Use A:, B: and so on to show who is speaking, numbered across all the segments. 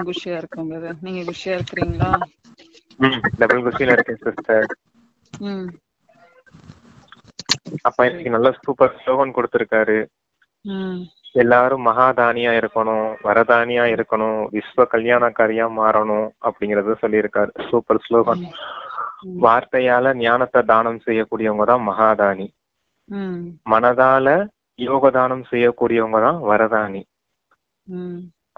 A: குஷியா இருக்கோங்க. நீங்க குஷியா இருக்கிறீங்களா?
B: டபுள் குஷியில இருக்கேன் சிஸ்டர். அப்பா இன்னைக்கு நல்ல சூப்பர் ஸ்லோகன் கொடுத்திருக்காரு. எல்லாரும் மகாதானியா இருக்கணும், வரதானியா இருக்கணும், விஸ்வ கல்யாணக்காரியா மாறணும் அப்படிங்கறத சொல்லியிருக்காரு. Super slogan. வார்த்தையால ஞானத்தை தானம் செய்யக்கூடியவங்க தான் மகாதானி. மனதால யோக தானம் செய்யக்கூடியவங்க தான் வரதானி.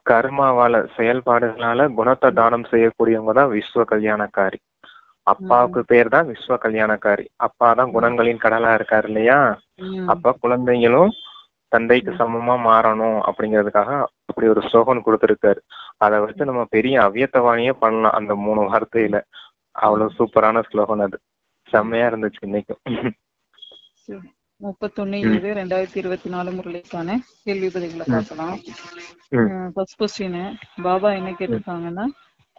B: கர்மாவால செயல்பாடுகளால குணத்தை தானம் செய்யக்கூடியவங்க தான் விஸ்வ கல்யாணக்காரி. அப்பாவுக்கு பேர் தான் விஸ்வ கல்யாணக்காரி. அப்பா தான் குணங்களின் கடலா இருக்காரு இல்லையா? அப்ப குழந்தைங்களும் தந்தைக்கு சமமா மாறணும் அப்படிங்கிறதுக்காக அப்படி ஒரு ஸ்லோகன் கொடுத்திருக்காரு. அதை வச்சு நம்ம பெரிய அவ்வியத்தவாணியே பண்ணலாம் அந்த 3 வார்த்தையில. அவ்வளவு சூப்பரான ஸ்லோகன். அது செம்மையா இருந்துச்சு. இன்னைக்கும்
A: 31/7/2024 முரளிக்கான கேள்வி பதில்களை பார்க்கலாம். ஃபர்ஸ்ட் கொஸ்டின், பாபா என்ன கேட்டிருக்காங்கன்னா,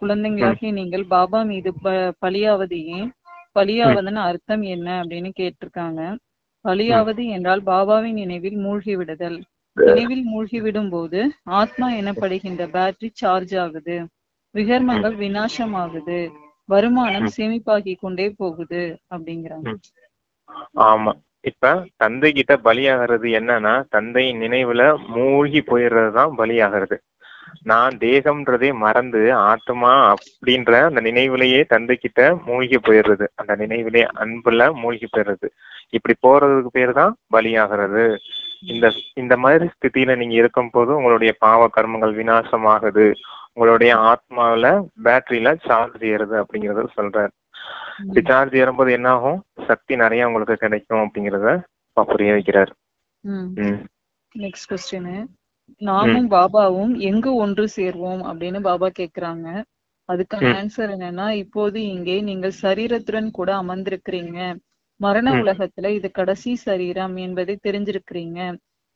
A: குழந்தைங்களாகி நீங்கள் பாபா மீது பலியாவது ஏன், பலியாவதன் அர்த்தம் என்ன அப்படின்னு கேட்டிருக்காங்க. பலியாவது என்றால் பாபாவின் நினைவில் மூழ்கி விடுதல். நினைவில் மூழ்கி விடும் போது ஆத்மா எனப்படுகின்ற பேட்டரி சார்ஜ் ஆகுது, விகர்மங்கள் விநாசம் ஆகுது, வருமானம் சேமிப்பாகி கொண்டே போகுது அப்படிங்கிறாங்க.
B: ஆமா, இப்ப தந்தை கிட்ட பலியாகிறது என்னன்னா, தந்தையின் நினைவுல மூழ்கி போயிடுறதுதான் பலியாகிறது. நான் தேகம்ன்றதே மறந்து ஆத்மா அப்படின்ற அந்த நினைவுலயே தந்தை கிட்ட மூழ்கி போயிடுறது, அந்த நினைவுலயே அன்புல மூழ்கி போயிடுறது. இப்படி போறதுக்கு பேர் தான் பலியாகிறது. இந்த மாதிரி ஸ்திதியில நீங்க இருக்கும் போது உங்களுடைய பாவ கர்மங்கள் விநாசமாகுது, உங்களுடைய ஆத்மாவில பேட்டரியில சார்ஜ் ஏறுது அப்படிங்கறத சொல்றாரு. சார்ஜ் ஏறும்போது என்ன ஆகும், சக்தி நிறைய உங்களுக்கு கிடைக்கும் அப்படிங்கறத புரிய வைக்கிறாரு.
A: நெக்ஸ்ட் கொஸ்டின், நாமும் பாபாவும் எங்கு ஒன்று சேர்வோம் அப்படின்னு பாபா கேக்குறாங்க. அதுக்கான ஆன்சர் என்னன்னா, இப்போது இங்கே நீங்கள் சரீரத்துடன் கூட அமர்ந்திருக்கிறீங்க. மரண உலகத்துல இது கடைசி சரீரம் என்பதை தெரிஞ்சிருக்கிறீங்க.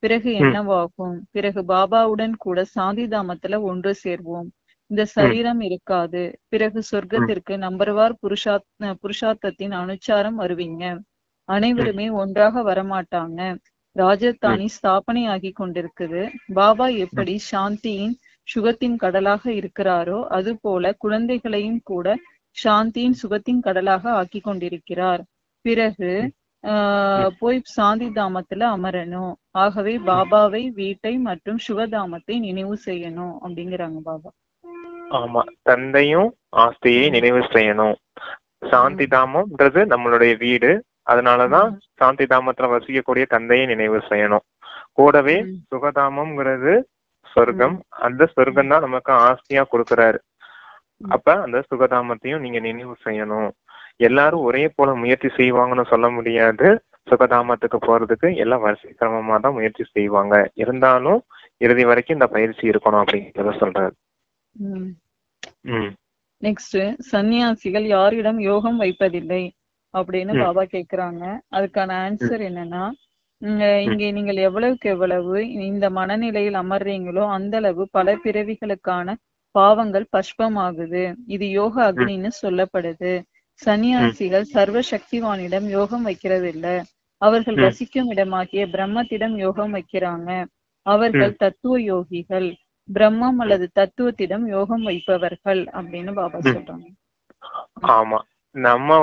A: பிறகு என்னவாகும்? பிறகு பாபாவுடன் கூட சாந்திதாமத்துல ஒன்று சேர்வோம். இந்த சரீரம் இருக்காது. பிறகு சொர்க்கத்திற்கு நம்பர்வார் புருஷார்த்தத்தின் அனுச்சாரம் வருவீங்க. அனைவருமே ஒன்றாக வரமாட்டாங்க. ராஜதானி ஸ்தாபனை ஆகி கொண்டிருக்குது. பாபா எப்படி சாந்தியின் சுகத்தின் கடலாக இருக்கிறாரோ அது போல குழந்தைகளையும் கூட சாந்தியின் சுகத்தின் கடலாக ஆக்கி கொண்டிருக்கிறார். பிறகு போய் சாந்தி தாமத்துல அமரணும். ஆகவே பாபாவை, வீட்டை மற்றும் சுகதாமத்தை நினைவு செய்யணும் அப்படிங்கிறாங்க பாபா.
B: ஆமா, தந்தையும் ஆஸ்தியை நினைவு செய்யணும். சாந்தி தாமம்ன்றது நம்மளுடைய வீடு, அதனாலதான் சாந்தி தாமத்துல வசிக்கக்கூடிய தந்தையை நினைவு செய்யணும். கூடவே சுகதாமம்ங்கிறது சொர்க்கம், அந்த சொர்க்கம் தான் நமக்கு ஆஸ்தியா கொடுக்கறாரு. அப்ப அந்த சுகதாமத்தையும் நீங்க நினைவு செய்யணும். எல்லாரும் ஒரே போல முயற்சி செய்வாங்கன்னு சொல்ல முடியாது. சுகதாமத்துக்கு போறதுக்கு எல்லாம் வரிசை கிரமமா தான் முயற்சி செய்வாங்க. இருந்தாலும் இறுதி வரைக்கும் இந்த பயிற்சி இருக்கணும் அப்படிங்கிறத சொல்றாரு.
A: நெக்ஸ்ட், சன்னியாசிகள் யாரிடம் யோகம் வைப்பதில்லை அப்படின்னு பாபா கேக்குறாங்க. அதுக்கான ஆன்சர் என்னன்னா, இங்கே நீங்கள் எவ்வளவுக்கு எவ்வளவு இந்த மனநிலையில் அமர்றீங்களோ அந்த அளவு பல பிறவிகளுக்கான பாவங்கள் பஷ்பமாகுது. இது யோக அக்னின்னு சொல்லப்படுது. சன்னியாசிகள் சர்வ சக்திவானிடம் யோகம் வைக்கிறது இல்ல, அவர்கள் வசிக்கும் இடமாகிய பிரம்மத்திடம் யோகம் வைக்கிறாங்க. அவர்கள் தத்துவ யோகிகள், பிரம்மம் அல்லது தத்துவத்திடம் யோகம் வைப்பவர்கள் அப்படின்னு பாபா சொல்றாங்க.
B: ஆமா, நம்ம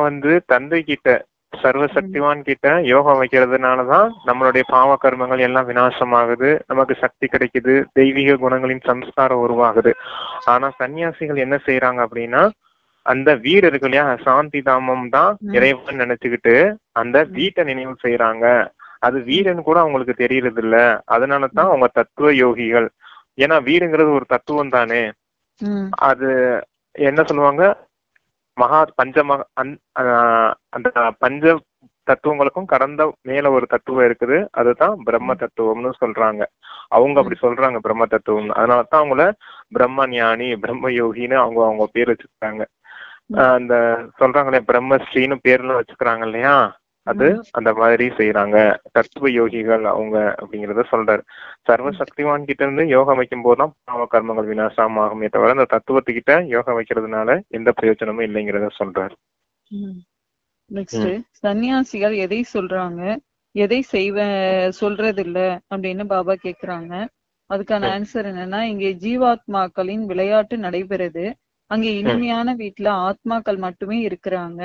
B: தந்தை கிட்ட, சர்வசக்திவான் கிட்ட யோகம் வைக்கிறதுனாலதான் நம்மளுடைய பாவ கர்மங்கள் எல்லாம் விநாசமாகுது, நமக்கு சக்தி கிடைக்குது, தெய்வீக குணங்களின் சம்ஸ்காரம் உருவாகுது. ஆனா சன்னியாசிகள் என்ன செய்யறாங்க அப்படின்னா, அந்த வீடு இருக்கு இல்லையா, சாந்தி தாமம் தான் இறைவன் நினைச்சுக்கிட்டு அந்த வீட்டை நினைவு செய்யறாங்க. அது வீடுன்னு கூட அவங்களுக்கு தெரியறது இல்ல. அதனாலதான் அவங்க தத்துவ யோகிகள். ஏன்னா வீடுங்கிறது ஒரு தத்துவம் தானே. அது என்ன சொல்லுவாங்க, அந்த பஞ்ச தத்துவங்களுக்கும் கடந்த மேல ஒரு தத்துவம் இருக்குது, அதுதான் பிரம்ம தத்துவம்னு சொல்றாங்க. அவங்க அப்படி சொல்றாங்க பிரம்ம தத்துவம். அதனாலதான் அவங்கள பிரம்ம ஞானி, பிரம்ம யோகின்னு அவங்க பேர் வச்சுக்கிறாங்க. அந்த சொல்றாங்களே பிரம்மஸ்ரீன்னு பேர்ல வச்சுக்கிறாங்க இல்லையா, அது அந்த மாதிரி செய்யறாங்க தத்துவ யோகிகள் அவங்க அப்படிங்கறத சொல்றாரு. சர்வசக்திவான் கிட்ட இருந்து யோகம் வைக்கும் போதுதான் பாவ கர்மங்கள் விநாசம் ஆகுமே தவிர அந்த தத்துவத்துக்கிட்ட யோகம் வைக்கிறதுனால எந்த பிரயோஜனமும் இல்லைங்கிறத சொல்றாரு.
A: நெக்ஸ்ட், சன்னியாசிகள் எதை சொல்றாங்க, எதை சொல்றது இல்ல அப்படின்னு பாபா கேக்குறாங்க. அதுக்கான ஆன்சர் என்னன்னா, இங்கே ஜீவாத்மாக்களின் விளையாட்டு நடைபெறுது. அங்கே இனிமையான வீட்டுல ஆத்மாக்கள் மட்டுமே இருக்கிறாங்க.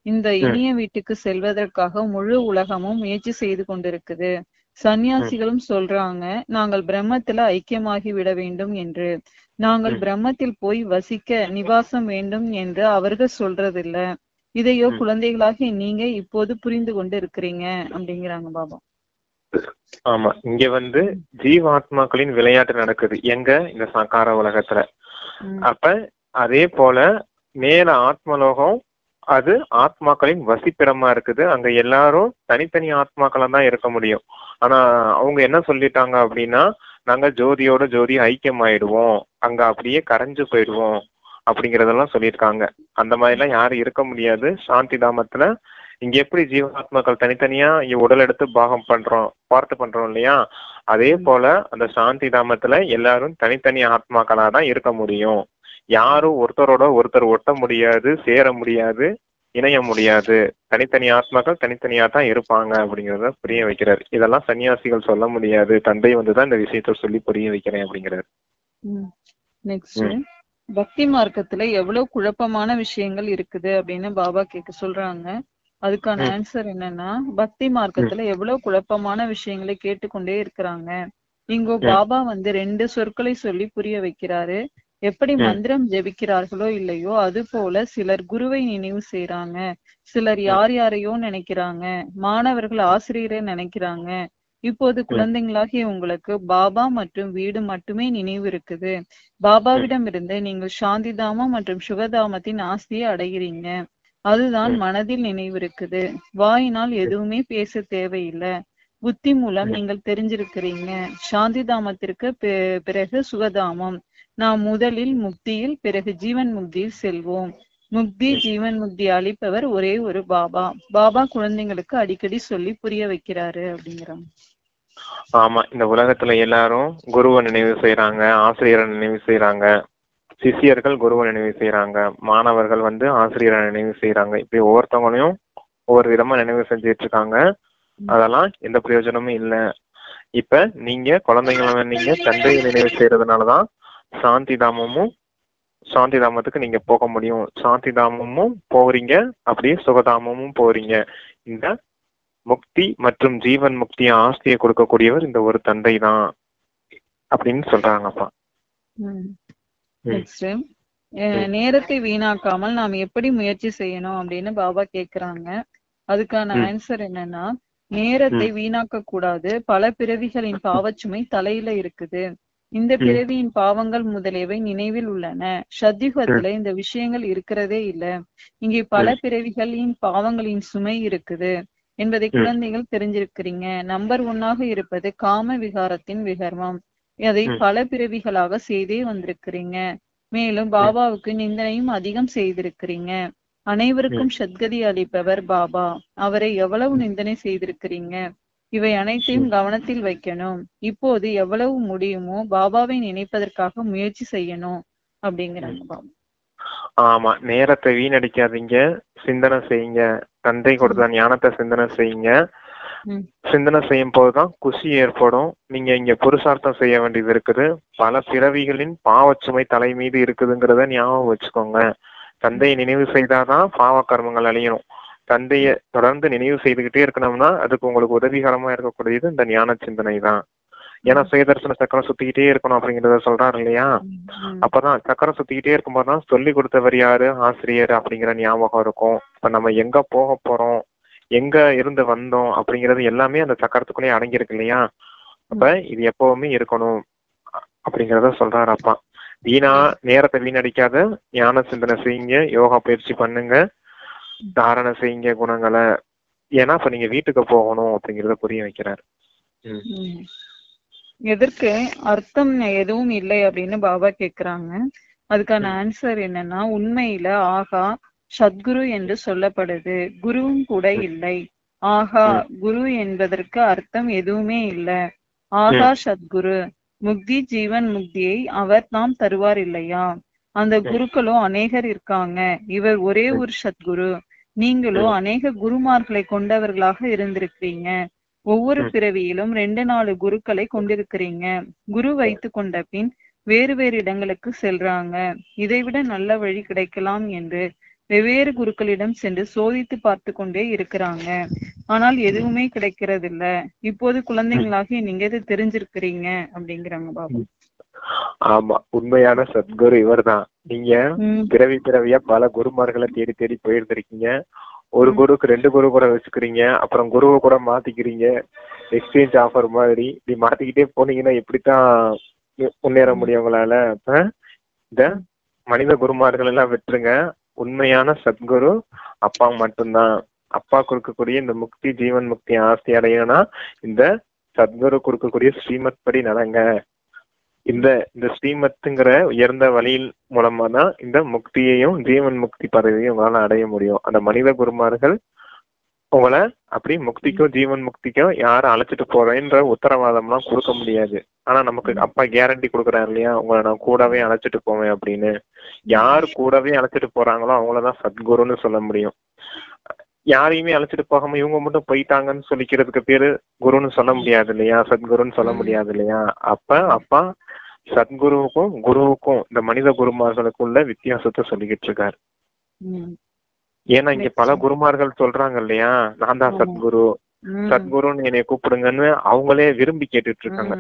A: இந்த இனிய வீட்டுக்கு செல்வதற்காக முழு உலகமும் முயற்சி செய்து கொண்டிருக்குது. சன்னியாசிகளும் சொல்றாங்க, நாங்கள் பிரம்மத்துல ஐக்கியமாகி விட வேண்டும் என்று. நாங்கள் பிரம்மத்தில் போய் வசிக்க நிவாசம் வேண்டும் என்று அவர்கள் சொல்றதில்ல. இதையோ குழந்தைகளாகி நீங்க இப்போது புரிந்து கொண்டு இருக்கிறீங்க அப்படிங்கிறாங்க பாபா.
B: ஆமா, இங்க ஜீவாத்மாக்களின் விளையாட்டு நடக்குது எங்க, இந்த சாக்கார உலகத்துல. அப்ப அதே போல மேல ஆத்மலோகம் அது ஆத்மாக்களின் வசிப்பிடமா இருக்குது. அங்க எல்லாரும் தனித்தனி ஆத்மாக்களா தான் இருக்க முடியும். ஆனா அவங்க என்ன சொல்லிட்டாங்க அப்படின்னா, நாங்க ஜோதியோட ஜோதி ஐக்கியம் ஆயிடுவோம், அங்க அப்படியே கரைஞ்சு போயிடுவோம் அப்படிங்கறதெல்லாம் சொல்லியிருக்காங்க. அந்த மாதிரி எல்லாம் யாரும் இருக்க முடியாது சாந்தி தாமத்துல. இங்க எப்படி ஜீவாத்மாக்கள் தனித்தனியா இங்க உடல் எடுத்து பாகம் பண்றோம் இல்லையா, அதே போல அந்த சாந்தி தாமத்துல எல்லாரும் தனித்தனி ஆத்மாக்களா தான் இருக்க முடியும். யாரும் ஒருத்தரோட ஒருத்தர் ஒட்ட முடியாது, சேர முடியாது, இணைய முடியாது. தனித்தனி ஆத்மாக்கள் தனித்தனியா தான் இருப்பாங்க அப்படிங்கறத புரிய வைக்கிறார். இதெல்லாம் சன்னியாசிகள் சொல்ல முடியாது, தந்தை வந்துதான் இந்த விஷயத்த சொல்லி புரிய வைக்கிறேன் அப்படிங்கிறார்.
A: நெக்ஸ்ட், பக்தி மார்க்கத்துல எவ்வளவு குழப்பமான விஷயங்கள் இருக்குது அப்படின்னு பாபா கேட்க சொல்றாங்க. அதுக்கான ஆன்சர் என்னன்னா, பக்தி மார்க்கத்துல எவ்வளவு குழப்பமான விஷயங்களை கேட்டுக்கொண்டே இருக்கிறாங்க. இங்கோ பாபா 2 சொற்களை சொல்லி புரிய வைக்கிறாரு. எப்படி மந்திரம் ஜெபிக்கிறார்களோ இல்லையோ அது போல சிலர் குருவை நினைவு செய்யறாங்க, சிலர் யாரையோ நினைக்கிறாங்க, மாணவர்கள் ஆசிரியரை நினைக்கிறாங்க. இப்போது குழந்தைங்களாகிய உங்களுக்கு பாபா மற்றும் வீடு மட்டுமே நினைவு இருக்குது. பாபாவிடம் இருந்து நீங்கள் சாந்திதாமம் மற்றும் சுகதாமத்தின் ஆஸ்தியை அடைகிறீங்க. அதுதான் மனதில் நினைவு இருக்குது. வாயினால் எதுவுமே பேச தேவையில்லை. புத்தி மூலம் நீங்கள் தெரிஞ்சிருக்கிறீங்க. சாந்திதாமத்திற்கு பிறகு சுகதாமம். நாம் முதலில் முக்தியில் பிறகு ஜீவன் முக்தியில் செல்வோம். முக்தி ஜீவன் முக்தி அளிப்பவர் ஒரே ஒரு பாபா. பாபா குழந்தைங்களுக்கு அடிக்கடி சொல்லி புரிய வைக்கிறாரு அப்படிங்கிறாங்க.
B: ஆமா, இந்த உலகத்துல எல்லாரும் குருவை நினைவு செய்யறாங்க, ஆசிரியரை நினைவு செய்யறாங்க, சிஷியர்கள் குருவை நினைவு செய்யறாங்க, மாணவர்கள் ஆசிரியரை நினைவு செய்யறாங்க. இப்படி ஒவ்வொருத்தவங்களையும் ஒவ்வொரு விதமா நினைவு செஞ்சுட்டு இருக்காங்க. அதெல்லாம் எந்த பிரயோஜனமும் இல்லை. இப்ப நீங்க குழந்தைங்களை நீங்க தந்தையை நினைவு செய்யறதுனாலதான் சாந்தி தாமத்துக்கு நீங்க போக முடியும். சாந்தி தாமமும் போறீங்க, அப்படியே சுகதாமமும் போறீங்க. இந்த முக்தி மற்றும் ஜீவன் முக்தி ஆஸ்தியை கொடுக்கக்கூடியவர் இந்த ஒரு தந்தை தான் அப்படின்னு சொல்றாங்கப்பா.
A: நேரத்தை வீணாக்காமல் நாம் எப்படி முயற்சி செய்யணும் அப்படின்னு பாபா கேக்குறாங்க. அதுக்கான ஆன்சர் என்னன்னா, நேரத்தை வீணாக்க கூடாது. பல பிறவிகளின் பாவச்சுமை தலையில இருக்குது. இந்த பிறவியின் பாவங்கள் முதலியவை நினைவில் உள்ளன. சத்யுகத்துல இந்த விஷயங்கள் இருக்கிறதே இல்ல. இங்கே பல பிறவிகளின் பாவங்களின் சுமை இருக்குது என்பதை குழந்தைகள் தெரிஞ்சிருக்கிறீங்க. நம்பர் 1 இருப்பது காம விகாரத்தின் விகர்மம். அதை பல பிறவிகளாக செய்தே வந்திருக்கிறீங்க. மேலும் பாபாவுக்கு நிந்தனையும் அதிகம் செய்திருக்கிறீங்க. அனைவருக்கும் சத்கதி அளிப்பவர் பாபா. அவரை எவ்வளவு நிந்தனை செய்திருக்கிறீங்க. இவை அனைத்தையும் கவனத்தில் வைக்கணும். இப்போது எவ்வளவு முடியுமோ பாபாவை நினைப்பதற்காக முயற்சி செய்யணும் அப்படிங்கிறாங்க பாபா.
B: ஆமா, நேரத்தை வீணடிக்காதீங்க, சிந்தனை செய்யுங்க. தந்தை கொடுத்த ஞானத்தை சிந்தனை செய்யுங்க. சிந்தனை செய்யும் போதுதான் குஷி ஏற்படும். நீங்க இங்க புருஷார்த்தம் செய்ய வேண்டியது இருக்குது. பல பிறவிகளின் பாவச்சுமை தலை மீது இருக்குதுங்கிறத ஞாபகம் வச்சுக்கோங்க. தந்தையை நினைவு செய்தாதான் பாவ கர்மங்கள் அழியணும். தந்தைய தொடர்ந்து நினைவு செய்துகிட்டே இருக்கணும்னா அதுக்கு உங்களுக்கு உதவிகரமா இருக்கக்கூடியது இந்த ஞான சிந்தனை தான். ஏன்னா சுயதர்சன சக்கரம் சுத்திக்கிட்டே இருக்கணும் அப்படிங்கறத சொல்றாரு இல்லையா. அப்பதான் சக்கரம் சுத்திக்கிட்டே இருக்கும்போதுதான் சொல்லி கொடுத்தவர் யாரு, ஆசிரியர் அப்படிங்கிற ஞாபகம் இருக்கும். இப்ப நம்ம எங்க போக போறோம், எங்க இருந்து வந்தோம் அப்படிங்கிறது எல்லாமே அந்த சக்கரத்துக்குள்ளேயே அடங்கியிருக்கு இல்லையா. அப்ப இது எப்பவுமே இருக்கணும் அப்படிங்கறத சொல்றாரு அப்பா. நேரத்தை வீணடிக்காத ஞான சிந்தனை செய்யுங்க, யோகா பயிற்சி பண்ணுங்க, தாரணை செய்யுங்க குணங்களை. ஏன்னா இப்ப நீங்க வீட்டுக்கு போகணும் அப்படிங்கறத புரிய வைக்கிறார்.
A: எதற்கு அர்த்தம் எதுவும் இல்லை அப்படின்னு பாபா கேக்குறாங்க. அதுக்கான ஆன்சர் என்னன்னா, உண்மையில ஆகா சத்குரு என்று சொல்லப்படுது, குருவும் கூட இல்லை. ஆகா குரு என்பதற்கு அர்த்தம் எதுவுமே இல்லை. ஆகா சத்குரு, முக்தி ஜீவன் முக்தியை அவர் தாம் தருவார் இல்லையா. அந்த குருக்களும் அநேகர் இருக்காங்க. இவர் ஒரே ஒரு சத்குரு. நீங்களோ அநேக குருமார்களை கொண்டவர்களாக இருந்திருக்கிறீங்க. ஒவ்வொரு பிறவியிலும் 2-4 குருக்களை கொண்டிருக்கிறீங்க. குரு வைத்து கொண்ட பின் வேறு வேறு இடங்களுக்கு செல்றாங்க. இதைவிட நல்ல வழி கிடைக்கலாம் என்று வெவ்வேறு குருக்களிடம் சென்று சோதித்து பார்த்து கொண்டே இருக்கிறாங்க. ஆனால் எதுவுமே கிடைக்கிறது இல்ல. இப்போது குழந்தைங்களாக நீங்க எது தெரிஞ்சிருக்கிறீங்க அப்படிங்கிறாங்க பாபா.
B: ஆமா, உண்மையான சத்குரு இவர்தான். நீங்க பிறவி பிறவியா பல குருமார்களை தேடி தேடி போயிருந்திருக்கீங்க. ஒரு குருக்கு 2 குரு கூட வச்சுக்கிறீங்க, அப்புறம் குருவை கூட மாத்திக்கிறீங்க. எக்ஸ்சேஞ்ச் ஆஃபர் மாதிரி இப்படி மாத்திக்கிட்டே போனீங்கன்னா எப்படித்தான் முன்னேற முடியும் உங்களால? இந்த மனித குருமார்கள் எல்லாம் விட்டுருங்க. உண்மையான சத்குரு அப்பா மட்டும்தான். அப்பா கொடுக்கக்கூடிய இந்த முக்தி, ஜீவன் முக்தி ஆஸ்தி அடையணும்னா இந்த சத்குரு கொடுக்கக்கூடிய ஸ்ரீமத் படி நடங்க. இந்த ஸ்ரீமத்துங்கிற உயர்ந்த வழியில் மூலமா தான் இந்த முக்தியையும் ஜீவன் முக்தி பதவியும் உங்களால அடைய முடியும். அந்த மனித குருமார்கள் உங்களை அப்படி முக்திக்கும் ஜீவன் முக்திக்கும் யாரும் அழைச்சிட்டு போறேன்ற உத்தரவாதம்லாம் கொடுக்க முடியாது. ஆனா நமக்கு அப்பா கேரண்டி கொடுக்குறாரு இல்லையா, உங்களை நான் கூடவே அழைச்சிட்டு போவேன் அப்படின்னு. யார் கூடவே அழைச்சிட்டு போறாங்களோ அவங்களதான் சத்குருன்னு சொல்ல முடியும். யாரையுமே அழைச்சிட்டு போகாம இவங்க மட்டும் போயிட்டாங்கன்னு சொல்லிக்கிறதுக்கு பேரு குருன்னு சொல்ல முடியாது இல்லையா, சத்குருன்னு சொல்ல முடியாது இல்லையா. அப்பா சத்குருவுக்கும் குருவுக்கும் இந்த மனித குருமார்களுக்குள்ள வித்தியாசத்தை சொல்லிக்கிட்டு இருக்காரு. ஏன்னா இங்க பல குருமார்கள் சொல்றாங்க இல்லையா, நான் தான் சத்குரு, சத்குருன்னு என்னைய கூப்பிடுங்கன்னு அவங்களே விரும்பி கேட்டுட்டு இருக்காங்க.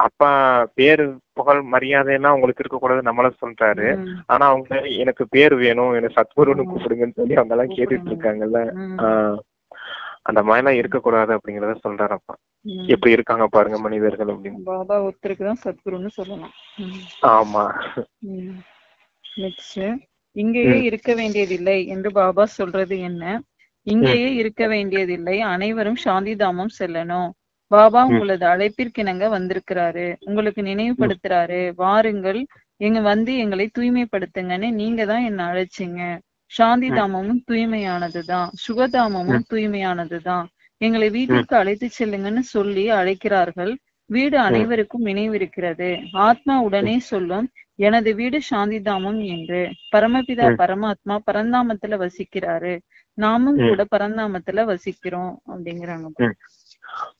B: அப்பா பேரு புகழ் மரியாதைன்னா உங்களுக்கு இருக்கக்கூடாது நம்மள சொல்றாரு. ஆனா அவங்க எனக்கு பேரு வேணும், எனக்கு சத்குருன்னு கூப்பிடுங்கன்னு சொல்லி அவங்க எல்லாம் கேட்டுட்டு இருக்காங்கல்ல. அந்த மாதிரி எல்லாம் இருக்கக்கூடாது அப்படிங்கறத சொல்றாரு அப்பா. எப்படி இருக்காங்க பாருங்க மனிதர்கள் அப்படின்னு.
A: பாபா ஒருத்தருக்குதான் சத்குருன்னு சொல்லலாம்.
B: ஆமா.
A: நெக்ஸ்ட், இங்கேயே இருக்க வேண்டியதில்லை என்று பாபா சொல்றது என்ன? இங்கேயே இருக்க வேண்டியதில்லை, அனைவரும் சாந்தி தாமம் செல்லணும். பாபா உங்களது அழைப்பிற்கிணங்க வந்திருக்கிறாரு, உங்களுக்கு நினைவுபடுத்துறாரு. வாருங்கள், எங்களை தூய்மைப்படுத்துங்கன்னு நீங்க தான் என்ன அழைச்சிங்க. சாந்தி தாமமும் தூய்மையானதுதான், சுகதாமமும் தூய்மையானதுதான். எங்களை வீட்டிற்கு அழைத்து செல்லுங்கன்னு சொல்லி அழைக்கிறார்கள். வீடு அனைவருக்கும் நினைவிருக்கிறது. ஆத்மா உடனே சொல்லும், எனது வீடு சாந்தி தாமம் என்று. பரமபிதா பரமாத்மா பரந்தாமத்துல வசிக்கிறாரு, நாமும் கூட பரந்தாமத்துல வசிக்கிறோம் அப்படிங்கிறாங்க.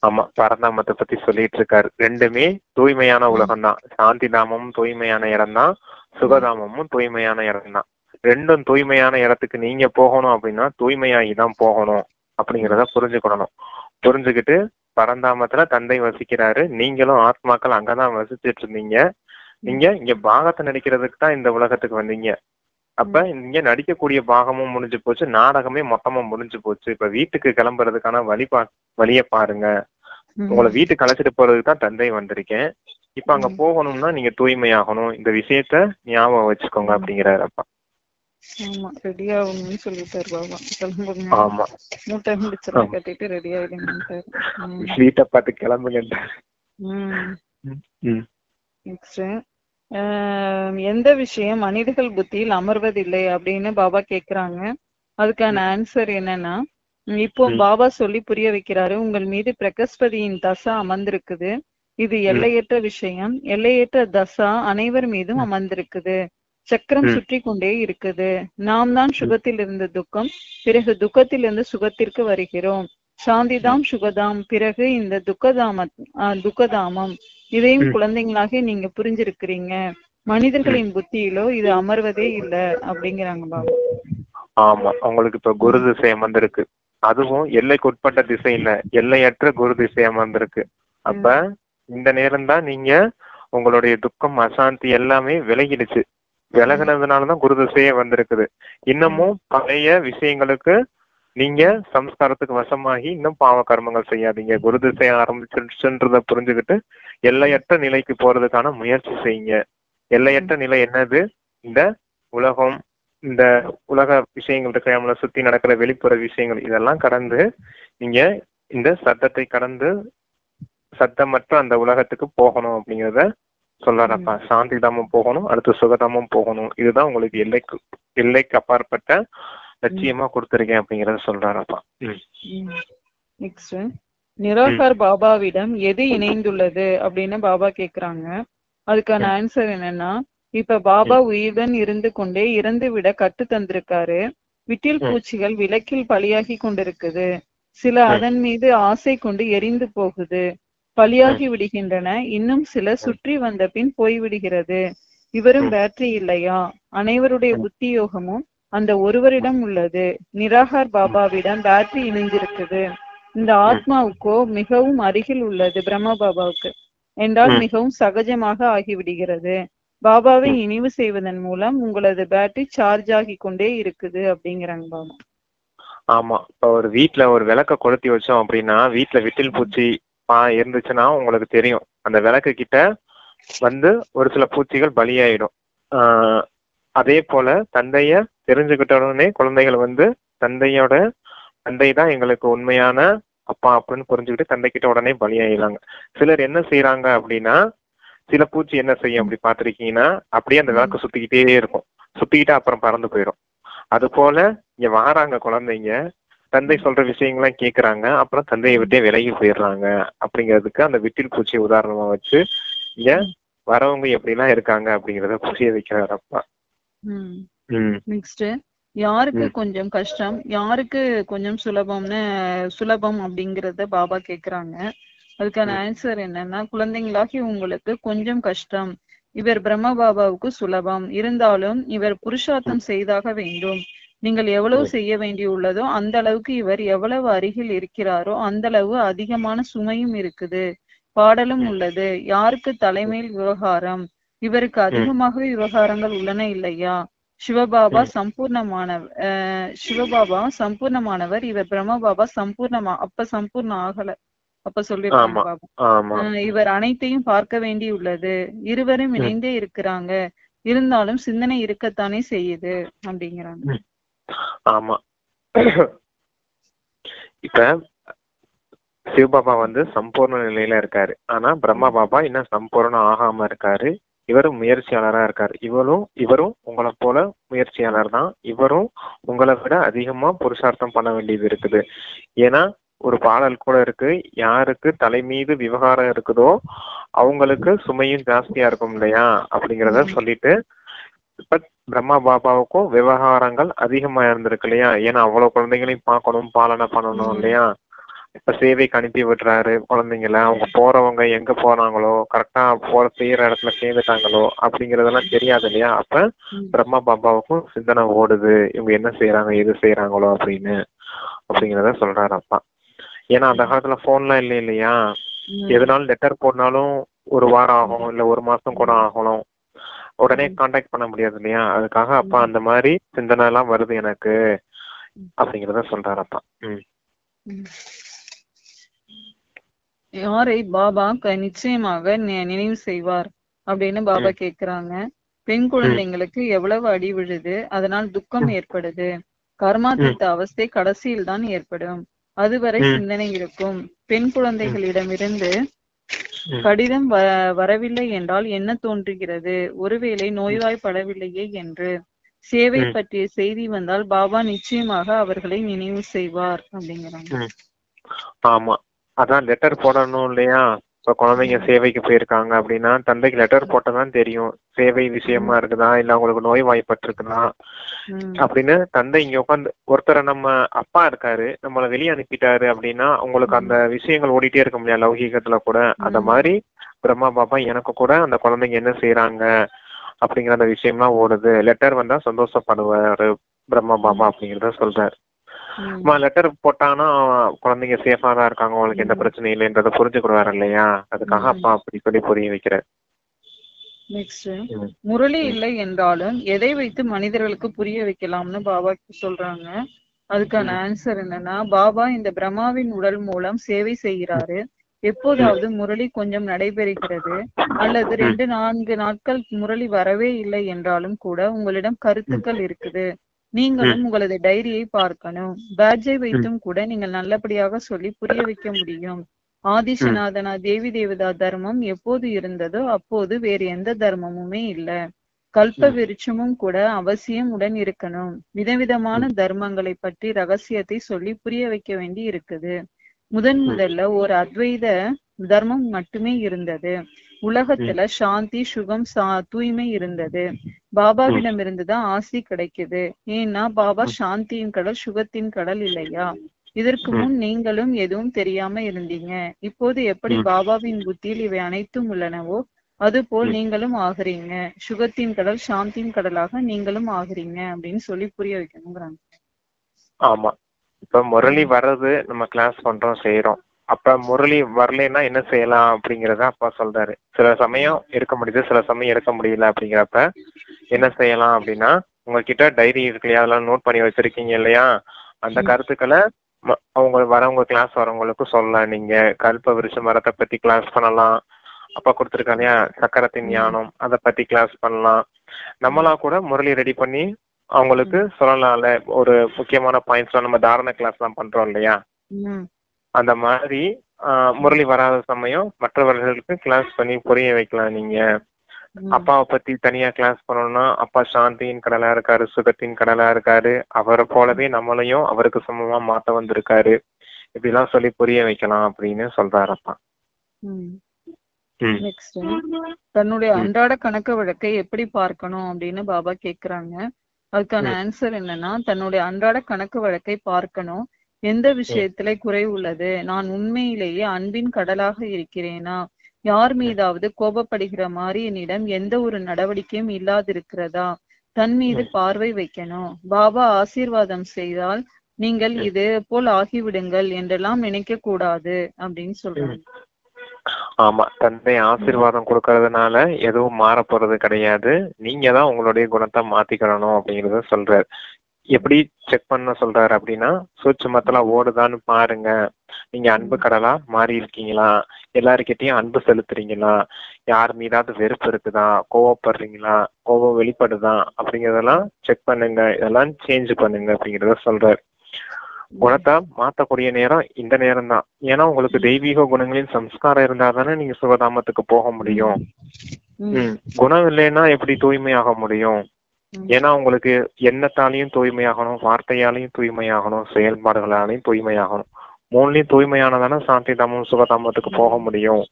B: ஆமா, பரந்தாமத்தை பத்தி சொல்லிட்டு இருக்காரு. ரெண்டுமே தூய்மையான உலகம் தான். சாந்தி தாமமும் தூய்மையான இடம் தான், சுகதாமமும் தூய்மையான இடம் தான். ரெண்டும் தூய்மையான இடத்துக்கு நீங்க போகணும் அப்படின்னா தூய்மையாகி தான் போகணும் அப்படிங்கிறத புரிஞ்சுக்கணும். புரிஞ்சுக்கிட்டு பரந்தாமத்துல தந்தை வசிக்கிறாரு, நீங்களும் ஆத்மாக்கள் அங்கதான் வசிச்சுட்டு இருந்தீங்க. நீங்க இங்க பாகத்தை நடிக்கிறதுக்கு தான் இந்த உலகத்துக்கு வந்தீங்க. அப்ப இங்க நடிக்கக்கூடிய பாகமும் முடிஞ்சு போச்சு, நாடகமே மொத்தமா முடிஞ்சு போச்சு. இப்ப வீட்டுக்கு கிளம்புறதுக்கான வழிய பாருங்க. உங்களை வீட்டுக்கு அழைச்சிட்டு போறதுக்கு தான் தந்தை வந்திருக்கேன். இப்ப அங்க போகணும்னா நீங்க தூய்மையாகணும், இந்த விஷயத்த ஞாபகம் வச்சுக்கோங்க அப்படிங்கிறாரு அப்பா.
A: ஆமா, ரெடி ஆகணும்னு சொல்லிட்டாரு பாபா. கிளம்புங்க,
B: ஆமா,
A: மூட்டை முடிச்செல்லாம் கட்டிட்டு ரெடி ஆயிடுங்க,
B: வீட்டை பார்த்து கிளம்புங்க.
A: நெக்ஸ்ட், எந்த விஷயம் மனிதர்கள் புத்தியில் அமர்வதில்லை அப்படின்னு பாபா கேக்குறாங்க. அதுக்கான ஆன்சர் என்னன்னா, இப்போ பாபா சொல்லி புரிய வைக்கிறாரு. உங்கள் மீது பிரகஸ்பதியின் தசா அமர்ந்திருக்குது. இது எல்லையற்ற விஷயம். எல்லையற்ற தசா அனைவர் மீதும் அமர்ந்திருக்குது. சக்கரம் சுற்றி கொண்டே இருக்குது. நாம் தான் சுகத்தில் இருந்து துக்கம், பிறகு துக்கத்தில் இருந்து சுகத்திற்கு வருகிறோம். சாந்திதாம் சுகதாம், பிறகு இந்த துக்கதாமம். இதையும் குழந்தைங்களாக நீங்க புரிஞ்சிருக்கிறீங்க. மனிதர்களின் புத்தியிலோ இது அமர்வதே இல்லை அப்படிங்கிறாங்க பாபா.
B: ஆமா, உங்களுக்கு இப்ப குரு திசை அமர்ந்திருக்கு. அதுவும் எல்லைக்கு உட்பட்ட திசை இல்ல, எல்லையற்ற குரு திசை அமர்ந்திருக்கு. அப்ப இந்த நேரம் தான் நீங்க உங்களுடைய துக்கம், அசாந்தி எல்லாமே விலகிடுச்சு. விலகினதுனாலதான் குரு திசையே வந்திருக்குது. இன்னமும் பழைய விஷயங்களுக்கு நீங்க சம்ஸ்காரத்துக்கு வசமாகி இன்னும் பாவ கர்மங்கள் செய்யாதீங்க. குரு திசை ஆரம்பிச்சுன்றத புரிஞ்சுக்கிட்டு எல்லையற்ற நிலைக்கு போறதுக்கான முயற்சி செய்யுங்க. எல்லையற்ற நிலை என்னது? இந்த உலகம், இந்த உலக விஷயங்கள் இருக்கு, நம்மளை சுத்தி நடக்கிற வெளிப்புற விஷயங்கள், இதெல்லாம் கடந்து நீங்க இந்த சத்தத்தை கடந்து சத்தமற்ற அந்த உலகத்துக்கு போகணும் அப்படிங்கிறத சொல்றாரப்பா. சாந்தி தாமம் போகணும், அடுத்து சுகதாமம் போகணும். இதுதான் உங்களுக்கு எல்லைக்கு அப்பாற்பட்ட லட்சியமா கொடுத்திருக்கேன் அப்படிங்கறத சொல்றாரப்பா.
A: நெக்ஸ்ட், நிராகார் பாபாவிடம் எது இணைந்துள்ளது அப்படின்னு பாபா கேக்குறாங்க. அதுக்கான ஆன்சர் என்னன்னா, இப்ப பாபா உயிருடன் இருந்து கொண்டே இறந்து விட கட்டு தந்திருக்காரு. விட்டில் பூச்சிகள் விளக்கில் பலியாகி கொண்டிருக்குது. சில அதன் மீது ஆசை கொண்டு எரிந்து போகுது, பலியாகி விடுகின்றன. இன்னும் சில சுற்றி வந்த பின் போய்விடுகிறது. இவரும் பேட்டரி இல்லையா? அனைவருடைய புத்தி யோகமும் அந்த ஒருவரிடம் உள்ளது. நிராகார் பாபாவிடம் பேட்டரி இணைந்திருக்குது. இந்த ஆத்மாவுக்கோ மிகவும் அருகில் உள்ளது, பிரம்மா பாபாவுக்கு என்றால் மிகவும் சகஜமாக ஆகிவிடுகிறது. பாபாவை நினைவு செய்வதன் மூலம் உங்களது பேட்டரி சார்ஜ் ஆகி கொண்டே இருக்குது அப்படிங்கிறாங்க பாபா.
B: ஆமா, இப்ப ஒரு வீட்டுல ஒரு விளக்க கொளுத்தி வச்சோம் அப்படின்னா, வீட்டுல விட்டில் பூச்சி இருந்துச்சுன்னா உங்களுக்கு தெரியும். அந்த விளக்கு கிட்ட வந்து ஒரு சில பூச்சிகள் பலியாயிடும். அதே போல தந்தைய தெரிஞ்சுக்கிட்ட உடனே குழந்தைகள் வந்து தந்தை தான் எங்களுக்கு உண்மையான அப்பா அப்படின்னு புரிஞ்சுக்கிட்டு தந்தைக்கிட்ட உடனே பலியாயிடுறாங்க. சிலர் என்ன செய்யறாங்க அப்படின்னா, சில பூச்சி என்ன செய்யும் அப்படி பாத்திருக்கீங்கன்னா, அப்படியே அந்த விளக்கு சுத்திக்கிட்டே இருக்கும். சுத்திக்கிட்டே அப்புறம் பறந்து போயிடும். அது போல இங்க வாராங்க குழந்தைங்க, தந்தை சொல்ற விஷயங்கள்லாம் கேட்கறாங்க, அப்புறம் தந்தையை விட்டே விலகி போயிடுறாங்க. அப்படிங்கிறதுக்கு அந்த விட்டில் பூச்சி உதாரணமா வச்சு இங்க வரவங்க எப்படிலாம் இருக்காங்க அப்படிங்கறத புரிய வைக்கிறார் அப்பா.
A: நெக்ஸ்ட், யாருக்கு கொஞ்சம் கஷ்டம், யாருக்கு கொஞ்சம் சுலபம் அப்படிங்கறத பாபா கேக்குறாங்க. அதுக்கான ஆன்சர் என்னன்னா, குழந்தைங்களாகி உங்களுக்கு கொஞ்சம் கஷ்டம், இவர் பிரம்ம பாபாவுக்கு சுலபம். இருந்தாலும் இவர் புருஷார்த்தம் செய்தாக வேண்டும். நீங்கள் எவ்வளவு செய்ய வேண்டியுள்ளதோ அந்த அளவுக்கு இவர் எவ்வளவு அருகில் இருக்கிறாரோ அந்த அளவு அதிகமான சுமையும் இருக்குது, பாடலும் உள்ளது. யாருக்கு தலைமையில் விவகாரம்? இவருக்கு அதிகமாக விவகாரங்கள் உள்ளன இல்லையா? சிவபாபா சம்பூர்ணமானவர், இவர் பிரம்ம பாபா சம்பூர்ண ஆகல. அப்ப சொல்லிருக்காங்க பாபா, இவர் அனைத்தையும் பார்க்க வேண்டியுள்ளது. இருவரும் இணைந்தே இருக்கிறாங்க, இருந்தாலும் சிந்தனை இருக்கத்தானே செய்யுது அப்படிங்கிறாங்க.
B: ஆமா, இப்ப சிவபாபா வந்து சம்பூர்ண நிலையில இருக்காரு. ஆனா பிரம்மா பாபா இன்னும் சம்பூர்ணம் ஆகாம இருக்காரு. இவரும் முயற்சியாளரா இருக்காரு. இவரும் உங்களை போல முயற்சியாளர் தான். இவரும் உங்களை விட அதிகமா புருஷார்த்தம் பண்ண வேண்டியது இருக்குது. ஏன்னா ஒரு பாடல் கூட இருக்கு, யாருக்கு தலை மீது விவகாரம் இருக்குதோ அவங்களுக்கு சுமையும் ஜாஸ்தியா இருக்கும் இல்லையா அப்படிங்கிறத சொல்லிட்டு, இப்ப பிரம்மா பாபாவுக்கும் விவகாரங்கள் அதிகமா இருந்திருக்கு இல்லையா. ஏன்னா அவ்வளவு குழந்தைகளையும் பார்க்கணும், பாலனை பண்ணணும் இல்லையா. இப்ப சேவைக்கு அனுப்பி விடுறாரு குழந்தைங்கள, அவங்க போறவங்க எங்க போறாங்களோ, கரெக்டா செய்யற இடத்துல சேர்ந்துட்டாங்களோ அப்படிங்கறதெல்லாம் தெரியாது இல்லையா. அப்ப பிரம்மா பாபாவுக்கும் சிந்தனை ஓடுது, இவங்க என்ன செய்யறாங்க எது செய்யறாங்களோ அப்படிங்கிறத சொல்றாரு அப்பா. ஏன்னா அந்த காலத்துல போன்லாம் இல்லை இல்லையா. எதுனாலும் லெட்டர் போடனாலும் ஒரு வாரம் ஆகும், இல்ல ஒரு மாசம் கூட ஆகணும். உடனே கான்டாக்ட் பண்ண முடியாது இல்லையா. அதுக்காக அப்பா அந்த மாதிரி சிந்தனை எல்லாம் வருது எனக்கு அப்படிங்கிறத சொல்றாரு அப்பா.
A: யாரை பாபா நிச்சயமாக நினைவு செய்வார் அப்படின்னு பாபா கேக்குறாங்க. பெண் குழந்தைங்களுக்கு எவ்வளவு அடி விழுது, அதனால் துக்கம் ஏற்படுது. கர்மாதித்த அவஸ்தை கடைசியில் தான் ஏற்படும், அதுவரை சிந்தனை இருக்கும். பெண் குழந்தைகளிடமிருந்து கடிதம் வரவில்லை என்றால் என்ன தோன்றுகிறது? ஒருவேளை நோய்வாய்ப்படவில்லையே என்று. சேவை பற்றிய செய்தி வந்தால் பாபா நிச்சயமாக அவர்களை நினைவு செய்வார் அப்படிங்கிறாங்க.
B: ஆமா, அதான் லெட்டர் போடணும் இல்லையா. இப்ப குழந்தைங்க சேவைக்கு போயிருக்காங்க அப்படின்னா தந்தைக்கு லெட்டர் போட்டதான் தெரியும் சேவை விஷயமா இருக்குதா, இல்ல அவங்களுக்கு நோய் வாய்ப்பட்டு இருக்குதா அப்படின்னு. தந்தை இங்க உட்காந்து ஒருத்தரை நம்ம அப்பா இருக்காரு, நம்மளை வெளியே அனுப்பிட்டாரு அப்படின்னா உங்களுக்கு அந்த விஷயங்கள் ஓடிட்டே இருக்க முடியாது லௌகீகத்துல கூட. அந்த மாதிரி பிரம்மா பாபா எனக்கு கூட அந்த குழந்தைங்க என்ன செய்யறாங்க அப்படிங்கிற அந்த விஷயம்லாம் ஓடுது. லெட்டர் வந்தா சந்தோஷப்படுவாரு பிரம்மா பாபா அப்படிங்கிறத சொல்றாரு. லெட்டர் போட்டாங்கன்னா குழந்தைங்க சேஃபா தான் இருக்காங்க, அவங்களுக்கு எந்த பிரச்சனையும் இல்லைன்றத புரிஞ்சுக்கிடுவாரு இல்லையா. அதுக்காக அப்பா அப்படி சொல்லி புரிய வைக்கிறார்.
A: நெக்ஸ்ட், முரளி இல்லை என்றாலும் எதை வைத்து மனிதர்களுக்கு புரிய வைக்கலாம்னு பாபா சொல்றாங்க. அதுக்கான ஆன்சர் என்னன்னா, பாபா இந்த பிரம்மாவின் உடல் மூலம் சேவை செய்கிறாரு. எப்போதாவது முரளி கொஞ்சம் நடைபெறுகிறது அல்லது 2-4 நாட்கள் முரளி வரவே இல்லை என்றாலும் கூட உங்களிடம் கருத்துக்கள் இருக்குது. நீங்களும் உங்களது டைரியை பார்க்கணும். பேட்ஜை வைத்தும் கூட நீங்கள் நல்லபடியாக சொல்லி புரிய வைக்க முடியும். ஆதிசநாதனா தேவி தேவதா தர்மம் எப்போது இருந்ததோ அப்போது வேறு எந்த தர்மமுமே இல்ல. கல்ப விருட்சமும் கூட அவசியம் உடன் இருக்கணும். விதவிதமான தர்மங்களை பற்றி ரகசியத்தை சொல்லி புரிய வைக்க வேண்டி இருக்குது. முதல்ல ஒரு அத்வைத தர்மம் மட்டுமே இருந்தது. உலகத்துல சாந்தி, சுகம், தூய்மை இருந்தது. பாபாவிடம் இருந்துதான் ஆசி கிடைக்குது. ஏன்னா பாபா சாந்தியின் கடல், சுகத்தின் கடல் இல்லையா. இதற்கு முன் நீங்களும் எதுவும் தெரியாம இருந்தீங்க. இப்போது எப்படி பாபாவின் புத்தியில் இவை அனைத்தும் உள்ளனவோ அதுபோல் நீங்களும் ஆகுறீங்க. சுகத்தின் கடல் சாந்தியின் கடலாக நீங்களும் ஆகுறீங்க அப்படின்னு சொல்லி புரிய வைக்கணுங்கிறாங்க.
B: ஆமா, இப்ப முரளி வர்றது நம்ம கிளாஸ் பண்றோம் செய்யறோம். அப்ப முரளி வரலைன்னா என்ன செய்யலாம் அப்படிங்கறத அப்பா சொல்றாரு. சில சமயம் எடுக்க முடியுது, சில சமயம் எடுக்க முடியல. அப்படிங்கிறப்ப என்ன செய்யலாம் அப்படின்னா, உங்ககிட்ட டைரி இருக்கு இல்லையா, அதெல்லாம் நோட் பண்ணி வச்சிருக்கீங்க இல்லையா, அந்த கருத்துக்களை அவங்க வரவங்க கிளாஸ் வரவங்களுக்கு சொல்லலாம். நீங்க கல்ப விருஷ மரத்தை பத்தி கிளாஸ் பண்ணலாம். அப்பா கொடுத்துருக்காங்க இல்லையா சக்கரத்தின் ஞானம், அதை பத்தி கிளாஸ் பண்ணலாம். நம்மளா கூட முரளி ரெடி பண்ணி அவங்களுக்கு சொல்லலாம்ல. ஒரு முக்கியமான பாயிண்ட்ஸ் நம்ம தாரண கிளாஸ் எல்லாம் பண்றோம் இல்லையா, அந்த மாதிரி முரளி வராத சமயம் மற்றவர்களுக்கு கிளாஸ் பண்ணி புரிய வைக்கலாம். நீங்க அப்பாவை பத்தி தனியா கிளாஸ் பண்ணணும்னா, அப்பா சாந்தியின் கடலா இருக்காரு, சுகத்தின் கடலா இருக்காரு, அவரை போலவே நம்மளையும் அவருக்கு சமமா மாத்த வந்திருக்காரு, இப்படிலாம் சொல்லி புரிய வைக்கலாம் அப்படின்னு சொல்றாரு அப்பா.
A: நெக்ஸ்ட், தன்னுடைய அன்றாட கணக்கு வழக்கை எப்படி பார்க்கணும் அப்படின்னு பாபா கேக்குறாங்க. அதுக்கான ஆன்சர் என்னன்னா, தன்னுடைய அன்றாட கணக்கு வழக்கை பார்க்கணும். எந்த விஷயத்துல குறை உள்ளது, நான் உண்மையிலேயே அன்பின் கடலாக இருக்கிறேனா, யார் மீதாவது கோபப்படுகிற மாதிரி என்னிடம் எந்த ஒரு நடவடிக்கையும் இல்லாதிருக்கிறதா, தன் மீது பார்வை வைக்கணும். பாபா ஆசீர்வாதம் செய்தால் நீங்கள் இது போல் ஆகிவிடுங்கள் என்றெல்லாம் நினைக்க கூடாது அப்படின்னு சொல்றாங்க.
B: ஆமா, தந்தை ஆசீர்வாதம் கொடுக்கறதுனால எதுவும் மாற போறது கிடையாது. நீங்க தான் உங்களுடைய குணத்தை மாத்திக்கணும் அப்படிங்கறத சொல்றாரு. எப்படி செக் பண்ண சொல்றாரு அப்படின்னா, சூட்சுமத்துல ஓடுதான்னு பாருங்க. நீங்க அன்பு கடலா மாறி இருக்கீங்களா, எல்லாருக்கிட்டையும் அன்பு செலுத்துறீங்களா, யார் மீதாவது வெறுப்பு இருக்குதா, கோவப்படுறீங்களா, கோவம் வெளிப்படுதா அப்படிங்கறதெல்லாம் செக் பண்ணுங்க. இதெல்லாம் சேஞ்ச் பண்ணுங்க அப்படிங்கறத சொல்றாரு. குணத்தை மாத்தக்கூடிய நேரம் இந்த நேரம் தான். ஏன்னா உங்களுக்கு தெய்வீக குணங்களின் சம்ஸ்காரம் இருந்தா தானே நீங்க சுகதாமத்துக்கு போக முடியும். குணம் இல்லைன்னா எப்படி தூய்மையாக முடியும்? ஏன்னா உங்களுக்கு எண்ணத்தாலையும் தூய்மையாகணும், வார்த்தையாலையும் தூய்மையாகணும், செயல்பாடுகளாலையும் தூய்மையாகணும். மூணுலயும் தூய்மையானதானே சாந்தி தாமம் சுகதாமத்துக்கு போக முடியும்.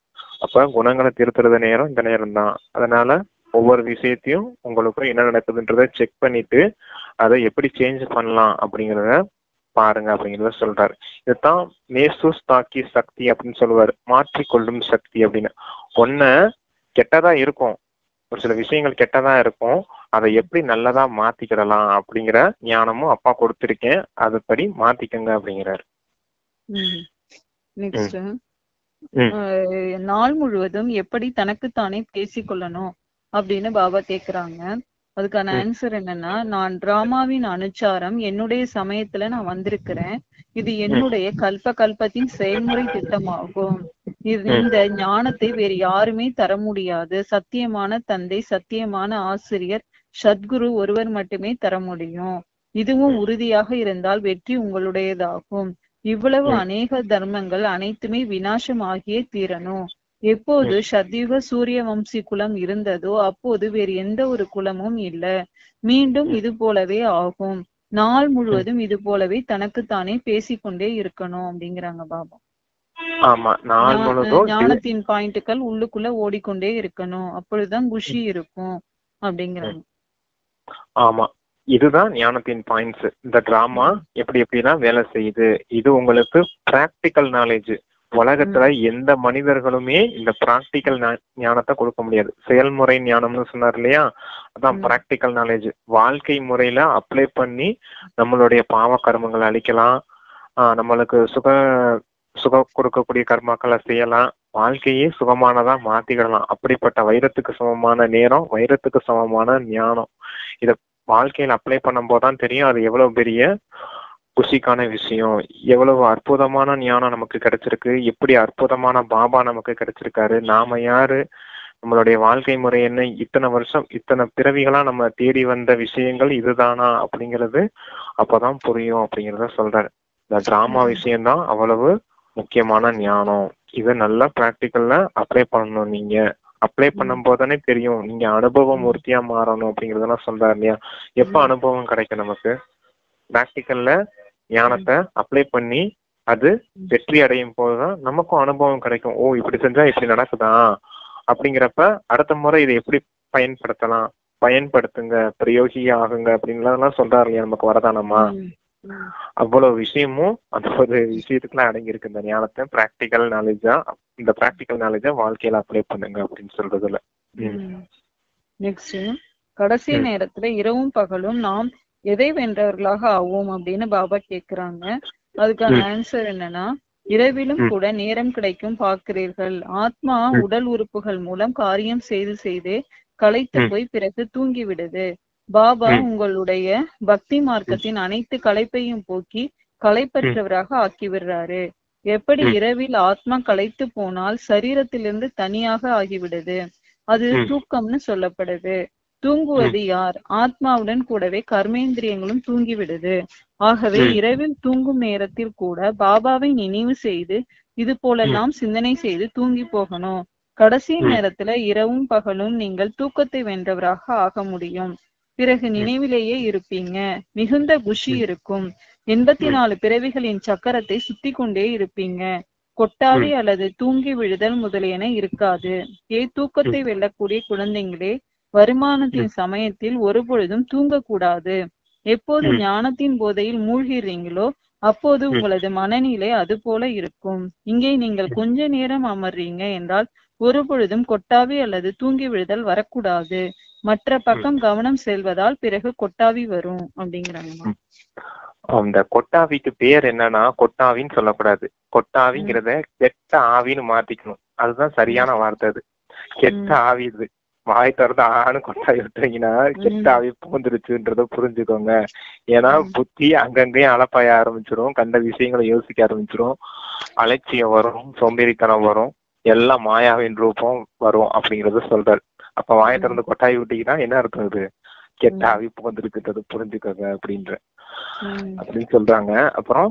B: அப்ப குணங்களை திருத்துறது நேரம் இந்த நேரம் தான். அதனால ஒவ்வொரு விஷயத்தையும் உங்களுக்கு என்ன நடக்குதுன்றத செக் பண்ணிட்டு அதை எப்படி சேஞ்ச் பண்ணலாம் அப்படிங்கறத பாருங்க அப்படிங்கிறத சொல்றாரு. இதுதான் நேசுஸ் தாக்கி சக்தி அப்படின்னு சொல்லுவாரு, மாற்றிக்கொள்ளும் சக்தி அப்படின்னு. ஒன்ன கெட்டதா இருக்கும், ஒரு சில விஷயங்கள் கெட்டதா இருக்கும், அதை எப்படி நல்லதா மாத்திக்கிடலாம் அப்படிங்கிற ஞானமும் அப்பா கொடுத்திருக்கேன், அதுபடி மாத்திக்கங்க அப்படிங்கிறாரு.
A: நெக்ஸ்ட், நாள் முழுவதும் எப்படி தனக்குத்தானே பேசிக்கொள்ளணும் அப்படின்னு பாபா கேக்குறாங்க. அதுக்கான ஆன்சர் என்னன்னா, நான் டிராமாவின் அனுச்சாரம் என்னுடைய சமயத்துல நான் வந்திருக்கிறேன். இது என்னுடைய கல்பத்தின் செயல்முறை திட்டமாகும். இந்த ஞானத்தை வேறு யாருமே தர முடியாது. சத்தியமான தந்தை, சத்தியமான ஆசிரியர், சத்குரு ஒருவர் மட்டுமே தர முடியும். இதுவும் உறுதியாக இருந்தால் வெற்றி உங்களுடையதாகும். இவ்வளவு அநேக தர்மங்கள் அனைத்துமே விநாசமாகியே தீரணும். எப்போது சத்யுக சூரிய வம்சி குலம் இருந்ததோ அப்போது வேறு எந்த ஒரு குலமும் இல்ல. மீண்டும் இது போலவே ஆகும். நாள் முழுவதும் இது போலவே தனக்குத்தானே பேசிக்கொண்டே இருக்கணும் அப்படிங்கிறாங்க பாபா.
B: ஆமா, நாள் முழுவதும்
A: ஞானத்தின் பாயிண்ட்டுகள் உள்ளுக்குள்ள ஓடிக்கொண்டே இருக்கணும், அப்பொழுதுதான் குஷி இருக்கும் அப்படிங்கிறாங்க.
B: ஆமா, இதுதான் ஞானத்தின் பாயிண்ட்ஸ். இந்த டிராமா எப்படி எப்படிலாம் வேலை செய்யுது, இது உங்களுக்கு பிராக்டிக்கல் நாலேஜ். உலகத்துல எந்த மனிதர்களுமே இந்த பிராக்டிக்கல் ஞானத்தை கொடுக்க முடியாது. செயல்முறை ஞானம்னு சொன்னார் இல்லையா, அதான் பிராக்டிக்கல் நாலேஜ். வாழ்க்கை முறையில அப்ளை பண்ணி நம்மளுடைய பாவ கர்மங்களை அழிக்கலாம், நம்மளுக்கு சுக கொடுக்கக்கூடிய கர்மாக்களை செய்யலாம், வாழ்க்கையே சுகமானதா மாத்திக்கிடலாம். அப்படிப்பட்ட வைரத்துக்கு சமமான நேரம், வைரத்துக்கு சமமான ஞானம். இத வாழ்க்கையில அப்ளை பண்ணும் போதுதான் தெரியும் அது எவ்வளவு பெரிய குஷிக்கான விஷயம், எவ்வளவு அற்புதமான ஞானம் நமக்கு கிடைச்சிருக்கு, எப்படி அற்புதமான பாபா நமக்கு கிடைச்சிருக்காரு, நாம யாரு, நம்மளுடைய வாழ்க்கை முறை என்ன, இத்தனை வருஷம் இத்தனை பிறவிகளா நம்ம தேடி வந்த விஷயங்கள் இதுதானா அப்படிங்கிறது அப்பதான் புரியும் அப்படிங்கிறத சொல்றாரு. இந்த டிராமா விஷயம்தான் அவ்வளவு முக்கியமான ஞானம். இதை நல்லா பிராக்டிக்கல்ல அப்ளை பண்ணணும். நீங்க அப்ளை பண்ணும் போதானே தெரியும், நீங்க அனுபவம் மூர்த்தியா மாறணும் அப்படிங்கறதெல்லாம் சொல்றாரு இல்லையா. எப்ப அனுபவம் கிடைக்கும் நமக்கு? பிராக்டிக்கல்ல ஞானத்தை அப்ளை பண்ணி அது வெற்றி அடையும் போதுதான் நமக்கும் அனுபவம் கிடைக்கும். ஓ, இப்படி செஞ்சா இப்படி நடக்குதா அப்படிங்கிறப்ப அடுத்த முறை இதை எப்படி பயன்படுத்தலாம், பயன்படுத்துங்க, பிரயோகியா ஆகுங்க அப்படின்லாம் சொல்றாரு இல்லையா நமக்கு வரதானமா.
A: ம்.
B: அவ்வளவு விஷயமும் அந்த ஒரு விஷயத்துக்குலாம் அடங்கி இருக்கு. இந்த ஞானத்தை பிராக்டிக்கல் நாலேஜா, இந்த பிராக்டிக்கல் நாலேஜா வாழ்க்கையில அப்ளை பண்ணுங்க அப்படின்னு சொல்றதுல.
A: நெக்ஸ்ட், கடைசி நேரத்துல இரவும் பகலும் நாம் எதை வென்றவர்களாக ஆவோம் அப்படின்னு பாபா கேக்குறாங்க. அதுக்கான ஆன்சர் என்னன்னா, இரவிலும் கூட நேரம் கிடைக்கும் பார்க்கிறீர்கள். ஆத்மா உடல் உறுப்புகள் மூலம் காரியம் செய்து செய்தே களைத்து போய் பிறகு தூங்கி விடுது. பாபா உங்களுடைய பக்தி மார்க்கத்தின் அனைத்து களைப்பையும் போக்கி களைப்பற்றவராக ஆக்கி விடுறாரு. எப்படி இரவில் ஆத்மா களைத்து போனால் சரீரத்திலிருந்து தனியாக ஆகிவிடுது, அது தூக்கம்னு சொல்லப்படுது. தூங்குவது யார்? ஆத்மாவுடன் கூடவே கர்மேந்திரியங்களும் தூங்கி விடுது. ஆகவே இரவில் தூங்கும் நேரத்தில் கூட பாபாவை நினைவு செய்து இது போலெல்லாம் சிந்தனை செய்து தூங்கி போகணும். கடைசி நேரத்துல இரவும் பகலும் நீங்கள் தூக்கத்தை வென்றவராக ஆக முடியும். பிறகு நினைவிலேயே இருப்பீங்க. மிகுந்த குஷி இருக்கும். 84 பிறவிகளின் சக்கரத்தை சுத்தி கொண்டே இருப்பீங்க. கொட்டாவி அல்லது தூங்கி விழுதல் முதலியன இருக்காது. தூக்கத்தை வெல்லக்கூடிய குழந்தைங்களே, வருமானத்தின் சமயத்தில் ஒரு பொழுதும் தூங்கக்கூடாது. எப்போது ஞானத்தின் போதையில் மூழ்கிறீங்களோ அப்போது உங்களது மனநிலை அது போல இருக்கும். இங்கே நீங்கள் கொஞ்ச நேரம் அமர்றீங்க என்றால் ஒரு பொழுதும் கொட்டாவி அல்லது தூங்கி விழுதல் வரக்கூடாது. மற்ற பக்கம் கவனம் செல்வதால் பிறகு கொட்டாவி வரும் அப்படிங்கிறாங்க.
B: அந்த கொட்டாவிக்கு பேர் என்னன்னா கொட்டாவின்னு சொல்லக்கூடாது. கொட்டாவிங்கிறத கெட்ட ஆவின்னு மாத்திக்கணும். அதுதான் சரியான வார்த்தை. அது கெட்ட ஆவி. இது வாய் திறந்து ஆணு கொட்டாவி விட்டுறீங்கன்னா கெட்ட ஆவி பூந்துருச்சுன்றத புரிஞ்சுக்கோங்க. ஏன்னா புத்தி அங்கங்கேயும் அலப்பாய ஆரம்பிச்சிடும். கண்ட விஷயங்களை யோசிக்க ஆரம்பிச்சிடும். அலட்சியம் வரும், சோம்பேறித்தனம் வரும், எல்லாம் மாயாவின் ரூபம் வரும் அப்படிங்கறத சொல்றாரு. அப்ப வாயை திறந்து கொட்டாவி விட்டீங்கன்னா என்ன அர்த்தம்? இது கெட்ட ஆவி பூந்துருக்குன்றது புரிஞ்சுக்கோங்க அப்படின்ற அப்படின்னு சொல்றாங்க. அப்புறம்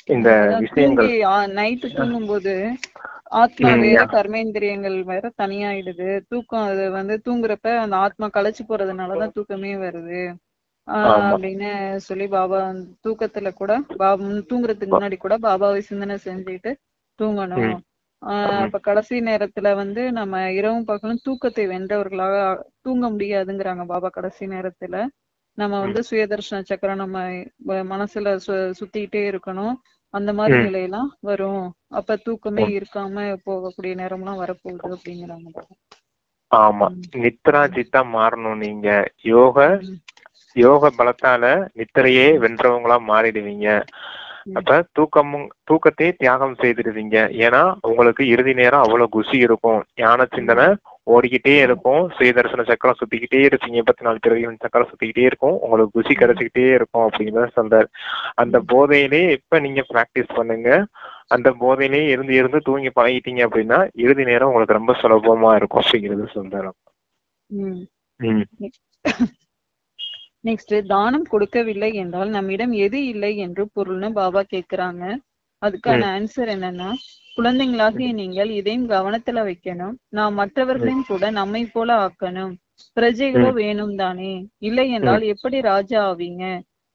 B: இந்த விஷயங்கள்
A: நைட்டு தூங்கும் போது ஆத்மா வேற கர்மேந்திரியங்கள் வேற தனியாயிடுது. தூக்கம் அது தூங்குறப்ப அந்த ஆத்மா களைச்சு போறதுனாலதான் தூக்கமே வருது அப்படின்னு சொல்லி பாபா தூக்கத்துல கூட தூங்குறதுக்கு முன்னாடி கூட பாபாவை சிந்தனை செஞ்சுட்டு தூங்கணும். அப்ப கடைசி நேரத்துல நம்ம இரவும் பகலும் தூக்கத்தை வென்றவர்களாக தூங்க முடியாதுங்கிறாங்க பாபா. கடைசி நேரத்துல நம்ம சுயதர்ஷன சக்கரம் நம்ம மனசுல சுத்திக்கிட்டே இருக்கணும். அந்த மாதிரி நிலையெல்லாம் வரும். அப்ப தூக்கமே இருக்காம போகக்கூடிய நேரம் எல்லாம் வரப்போகுது அப்படிங்கிறாங்க.
B: ஆமா, நித்ரா ஜித்தா மாறணும். நீங்க யோக பலத்தால நித்திரையே வென்றவங்களா மாறிடுவீங்க. அப்ப தூக்கத்தையே தியாகம் செய்திருவீங்க. ஏன்னா உங்களுக்கு இறுதி நேரம் அவ்வளவு குஷி இருக்கும். ஞான சிந்தனை ஓடிக்கிட்டே இருக்கும். சுயதர்சன சக்கரம் சுத்திக்கிட்டே இருப்பீங்க. 84 பிறவிகளின் சக்கரம் சுத்திக்கிட்டே இருக்கும். உங்களுக்கு குஷி கிடைச்சிக்கிட்டே இருக்கும் அப்படிங்கிறத சொல்றாரு. அந்த போதையிலே இப்ப நீங்க பிராக்டிஸ் பண்ணுங்க. அந்த போதையிலே இருந்து தூங்கி பழகிட்டீங்க அப்படின்னா இறுதி நேரம் உங்களுக்கு ரொம்ப சுலபமா இருக்கும் அப்படிங்கறது சொல்றாரு.
A: நெக்ஸ்ட், தானம் கொடுக்கவில்லை என்றால் நம்மிடம் எது இல்லை என்று பொருள்னு பாபா கேக்குறாங்க. அதுக்கான ஆன்சர் என்னன்னா, குழந்தைங்களாகிய நீங்கள் இதையும் கவனத்துல வைக்கணும். நாம் மற்றவர்களையும் கூட நம்மை போல ஆக்கணும். பிரஜைகளோ வேணும் தானே? இல்லை என்றால் எப்படி ராஜா ஆவீங்க?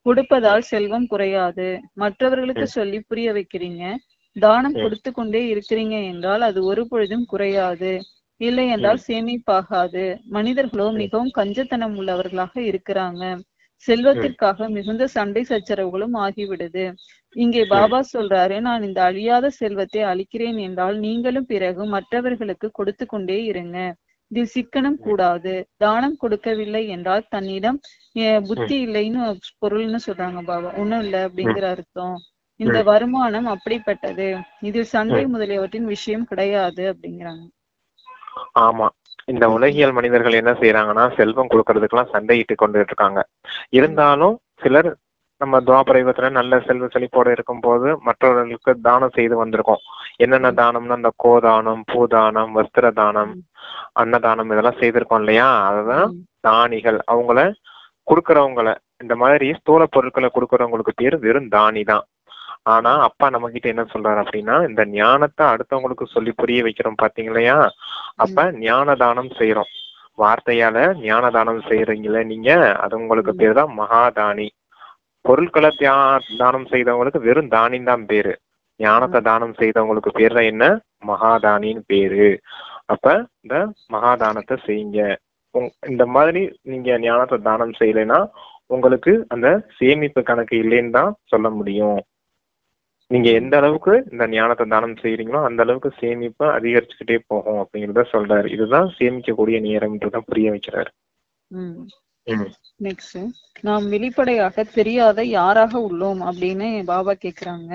A: கொடுப்பதால் செல்வம் குறையாது. மற்றவர்களுக்கு சொல்லி புரிய வைக்கிறீங்க. தானம் கொடுத்து கொண்டே இருக்கிறீங்க என்றால் அது ஒரு பொழுதும் குறையாது. இல்லை என்றால் சேமிப்பாகாது. மனிதர்களோ மிகவும் கஞ்சத்தனம் உள்ளவர்களாக இருக்கிறாங்க. செல்வத்திற்காக மிகுந்த சண்டை சச்சரவுகளும் ஆகிவிடுது. இங்கே பாபா சொல்றாரு, நான் இந்த அழியாத செல்வத்தை அளிக்கிறேன் என்றால் நீங்களும் பிறகு மற்றவர்களுக்கு கொடுத்து கொண்டே இருங்க. இதில் சிக்கனம் கூடாது. தானம் கொடுக்கவில்லை என்றால் தன்னிடம் புத்தி இல்லைன்னு பொருள்னு சொல்றாங்க பாபா. ஒண்ணும் இல்லை அப்படிங்கிற அர்த்தம். இந்த வருமானம் அப்படிப்பட்டது. இதில் சண்டை முதலியவற்றின் விஷயம் கிடையாது அப்படிங்கிறாங்க.
B: ஆமா, இந்த உலகியல் மனிதர்கள் என்ன செய்யறாங்கன்னா செல்வம் கொடுக்கறதுக்கெல்லாம் சண்டையிட்டு கொண்டு இருக்காங்க. இருந்தாலும் சிலர் நம்ம துவாபர யுகத்துல நல்ல செல்வ செழிப்போட இருக்கும் போது மற்றவர்களுக்கு தானம் செய்து வந்திருக்கோம். என்னென்ன தானம்னா இந்த கோதானம், பூதானம், வஸ்திர தானம், அன்னதானம் இதெல்லாம் செய்திருக்கோம் இல்லையா? அதுதான் தானிகள். அவங்கள கொடுக்கறவங்கள, இந்த மாதிரி ஸ்தூல பொருட்களை கொடுக்கறவங்களுக்கு பேர் வெறும் தானி தான். ஆனா அப்பா நம்ம கிட்ட என்ன சொல்றாரு அப்படின்னா, இந்த ஞானத்தை அடுத்தவங்களுக்கு சொல்லி புரிய வைக்கிறோம் பாத்தீங்க இல்லையா? அப்ப ஞான தானம் செய்யறோம். வார்த்தையால ஞான தானம் செய்யறீங்கள நீங்க, அது உங்களுக்கு பேர் தான் மகாதானி. பொருட்களை தானம் செய்தவங்களுக்கு வெறும் தானின்னு தான் பேரு. ஞானத்தை தானம் செய்தவங்களுக்கு பேர் தான் என்ன? மகாதானின்னு பேரு. அப்ப இந்த மகாதானத்தை செய்யுங்க. இந்த மாதிரி நீங்க ஞானத்தை தானம் செய்யலைன்னா உங்களுக்கு அந்த சேமிப்பு கணக்கு இல்லைன்னு தான் சொல்ல முடியும். நீங்க எந்த அளவுக்கு இந்த ஞானத்தை தானம் செய்யறீங்களோ அந்த அளவுக்கு சேமிப்பு அதிகரிச்சுக்கிட்டே போகும் அப்படிங்கிறத சொல்றாரு. இதுதான் சேமிக்கக்கூடிய நேரம்ன்றதான் புரிய வைக்கிறாரு.
A: நெக்ஸ்ட், நாம் வெளிப்படையாக தெரியாத யாராக உள்ளோம் அப்படின்னு பாபா கேக்குறாங்க.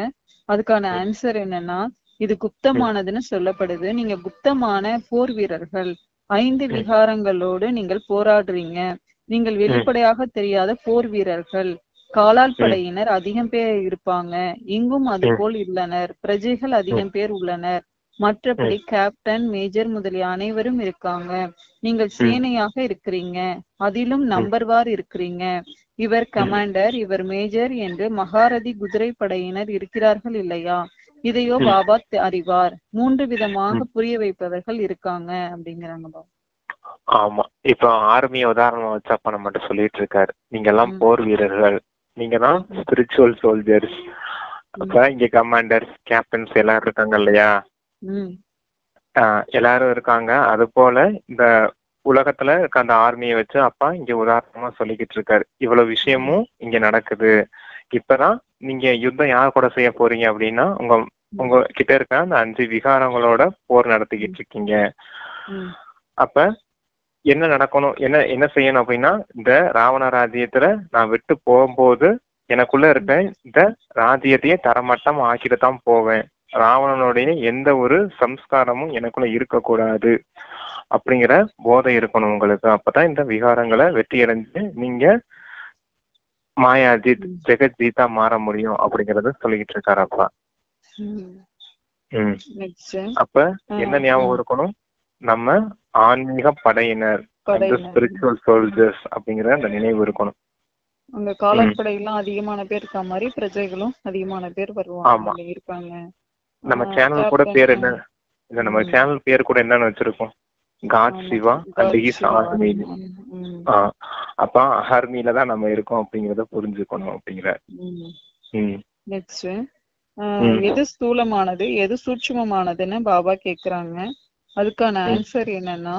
A: அதுக்கான ஆன்சர் என்னன்னா, இது குப்தமானதுன்னு சொல்லப்படுது. நீங்க குப்தமான போர் வீரர்கள். 5 விகாரங்களோடு நீங்கள் போராடுறீங்க. நீங்கள் வெளிப்படையாக தெரியாத போர் வீரர்கள். காலால் படையினர் அதிகம் பேர் இருப்பாங்க. இங்கும் அது போல் உள்ளனர். பிரஜைகள் அதிகம் பேர் உள்ளனர். மற்றபடி கேப்டன், மேஜர் முதலிய அனைவரும் இருக்காங்க. நீங்கள் சேனையாக இருக்கிறீங்க. அதிலும் நம்பர்வார் இருக்கிறீங்க. இவர் கமாண்டர், இவர் மேஜர் என்று மகாரதி குதிரை படையினர் இருக்கிறார்கள் இல்லையா? இதையோ பாபா அறிவார். 3 விதமாக புரிய வைப்பவர்கள் இருக்காங்க அப்படிங்கிறாங்க பாபா.
B: ஆமா, இப்ப ஆர்மிய உதாரணமா வச்சு அப்பா நம்ம மட்டும் சொல்லிட்டு இருக்காரு. நீங்க எல்லாம் போர் வீரர்கள், நீங்க தான் ஸ்பிரிச்சுவல் சோல்ஜர்ஸ். அப்ப இங்க கமாண்டர்ஸ், கேப்டன்ஸ் எல்லாரும் இருக்காங்க இல்லையா? எல்லாரும் இருக்காங்க. அது போல இந்த உலகத்துல இருக்க அந்த ஆர்மியை வச்சு அப்பா இங்க உதாரணமா சொல்லிக்கிட்டு இருக்காரு. இவ்வளவு விஷயமும் இங்க நடக்குது. இப்பதான் நீங்க யுத்தம் யார் கூட செய்ய போறீங்க அப்படின்னா, உங்க கிட்ட இருக்க அந்த 5 விகாரங்களோட போர் நடத்திக்கிட்டு இருக்கீங்க. அப்ப என்ன நடக்கணும், என்ன செய்யணும் அப்படின்னா, இந்த ராவண ராஜ்யத்துல நான் விட்டு போகும்போது எனக்குள்ள இருக்க இந்த ராஜ்யத்தையே தரமட்டம் ஆக்கிட்டு தான் போவேன். ராவணனுடைய எந்த ஒரு சம்ஸ்காரமும் எனக்குள்ள இருக்கக்கூடாது அப்படிங்கிற போதை இருக்கணும் உங்களுக்கு. அப்பதான் இந்த விகாரங்களை வெற்றி அடைஞ்சு நீங்க மாயாஜித், ஜெகஜீத்தா மாற முடியும் அப்படிங்கறத சொல்லிக்கிட்டு இருக்காரு அப்பா. அப்ப என்ன ஞாபகம் இருக்கணும், நம்ம ஆன்மீக படையினர், ஸ்பிரிச்சுவல் சோல்ஜர்ஸ் அப்படிங்கிற அந்த நினைவு இருக்கணும்.
A: அங்க காலாட்படையெல்லாம் அதிகமான பேர் இருக்க மாதிரி பிரஜைகளும் அதிகமான பேர் வருவாங்க இருப்பாங்க.
B: நம்ம சேனல் கூட பேர் என்ன, இல்ல நம்ம சேனல் பேர் கூட என்னன்னு வச்சிருக்கோம், God Shiva and his army. அப்ப ஆர்மில தான் நம்ம இருக்கோம் அப்படிங்கறத புரிஞ்சுக்கணும் அப்படிங்கிற.
A: நெக்ஸ்ட், எது ஸ்தூலமானது எது சூட்சுமமானதுன்னு பாபா கேக்குறாங்க. அதுக்கான ஆன்சர் என்னன்னா,